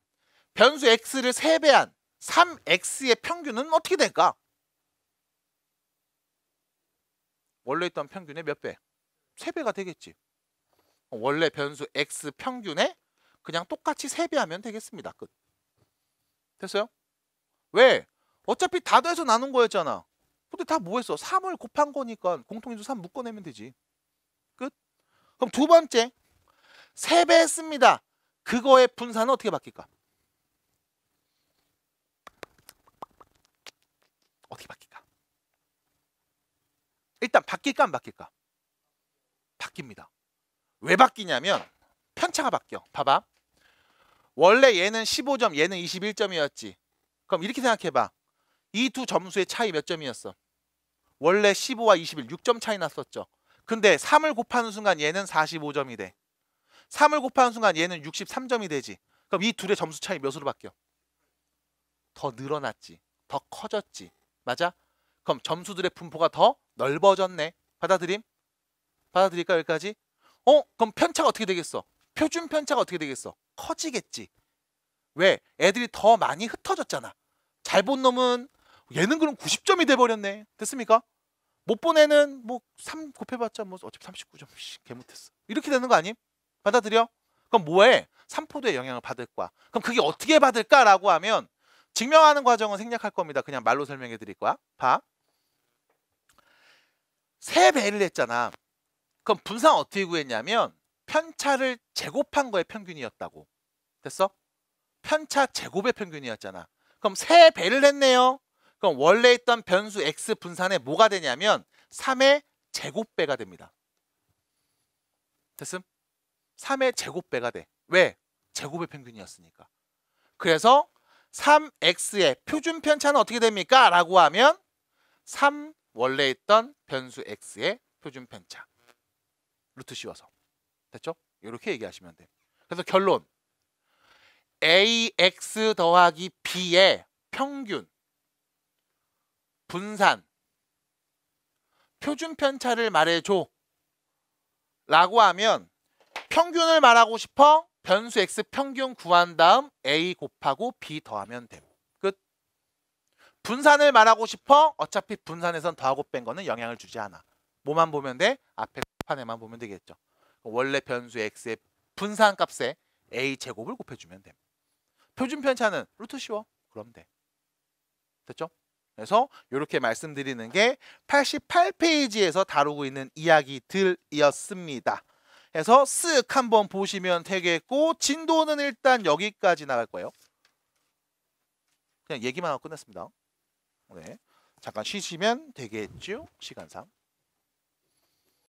변수 x를 3배한 3x의 평균은 어떻게 될까? 원래 있던 평균의 몇 배? 3배가 되겠지. 원래 변수 x 평균에 그냥 똑같이 3배하면 되겠습니다. 끝. 됐어요? 왜? 어차피 다 더해서 나눈 거였잖아. 근데 다 뭐 했어? 3을 곱한 거니까 공통인수 3 묶어내면 되지. 끝. 그럼 두 번째. 3배 했습니다. 그거의 분산은 어떻게 바뀔까? 어떻게 바뀔까? 일단 바뀔까 안 바뀔까? 바뀝니다. 왜 바뀌냐면 편차가 바뀌어. 봐봐. 원래 얘는 15점, 얘는 21점이었지. 그럼 이렇게 생각해봐. 이 두 점수의 차이 몇 점이었어? 원래 15와 21, 6점 차이 났었죠. 근데 3을 곱하는 순간 얘는 45점이 돼. 3을 곱하는 순간 얘는 63점이 되지. 그럼 이 둘의 점수 차이 몇으로 바뀌어? 더 늘어났지. 더 커졌지. 맞아? 그럼 점수들의 분포가 더 넓어졌네. 받아들임? 받아들일까 여기까지? 그럼 편차가 어떻게 되겠어? 표준 편차가 어떻게 되겠어? 커지겠지. 왜? 애들이 더 많이 흩어졌잖아. 잘 본 놈은 얘는 그럼 90점이 돼버렸네. 됐습니까? 못 본 애는 뭐 3 곱해봤자 뭐 어차피 39점. 개 못했어. 이렇게 되는 거 아님? 받아들여? 그럼 뭐해? 산포도의 영향을 받을 거야. 그럼 그게 어떻게 받을까라고 하면 증명하는 과정은 생략할 겁니다. 그냥 말로 설명해 드릴 거야. 봐. 3배를 했잖아. 그럼 분산 어떻게 구했냐면 편차를 제곱한 거의 평균이었다고. 됐어? 편차 제곱의 평균이었잖아. 그럼 3배를 했네요. 그럼 원래 있던 변수 x 분산에 뭐가 되냐면 3의 제곱배가 됩니다. 됐음? 3의 제곱배가 돼. 왜? 제곱의 평균이었으니까. 그래서 3x의 표준 편차는 어떻게 됩니까? 라고 하면 3 원래 있던 변수 x의 표준 편차. 루트 씌워서. 됐죠? 이렇게 얘기하시면 돼. 그래서 결론. ax 더하기 b의 평균, 분산, 표준 편차를 말해줘. 라고 하면 평균을 말하고 싶어? 변수 x 평균 구한 다음 a 곱하고 b 더하면 돼. 끝. 분산을 말하고 싶어? 어차피 분산에선 더하고 뺀 거는 영향을 주지 않아. 뭐만 보면 돼? 앞에 판에만 보면 되겠죠. 원래 변수 x의 분산 값에 a 제곱을 곱해주면 돼. 표준 편차는 루트 씌워. 그럼 돼. 됐죠? 그래서 이렇게 말씀드리는 게 88페이지에서 다루고 있는 이야기들이었습니다. 해서 쓱 한번 보시면 되겠고 진도는 일단 여기까지 나갈 거예요. 그냥 얘기만 하고 끝냈습니다. 네. 잠깐 쉬시면 되겠죠? 시간상.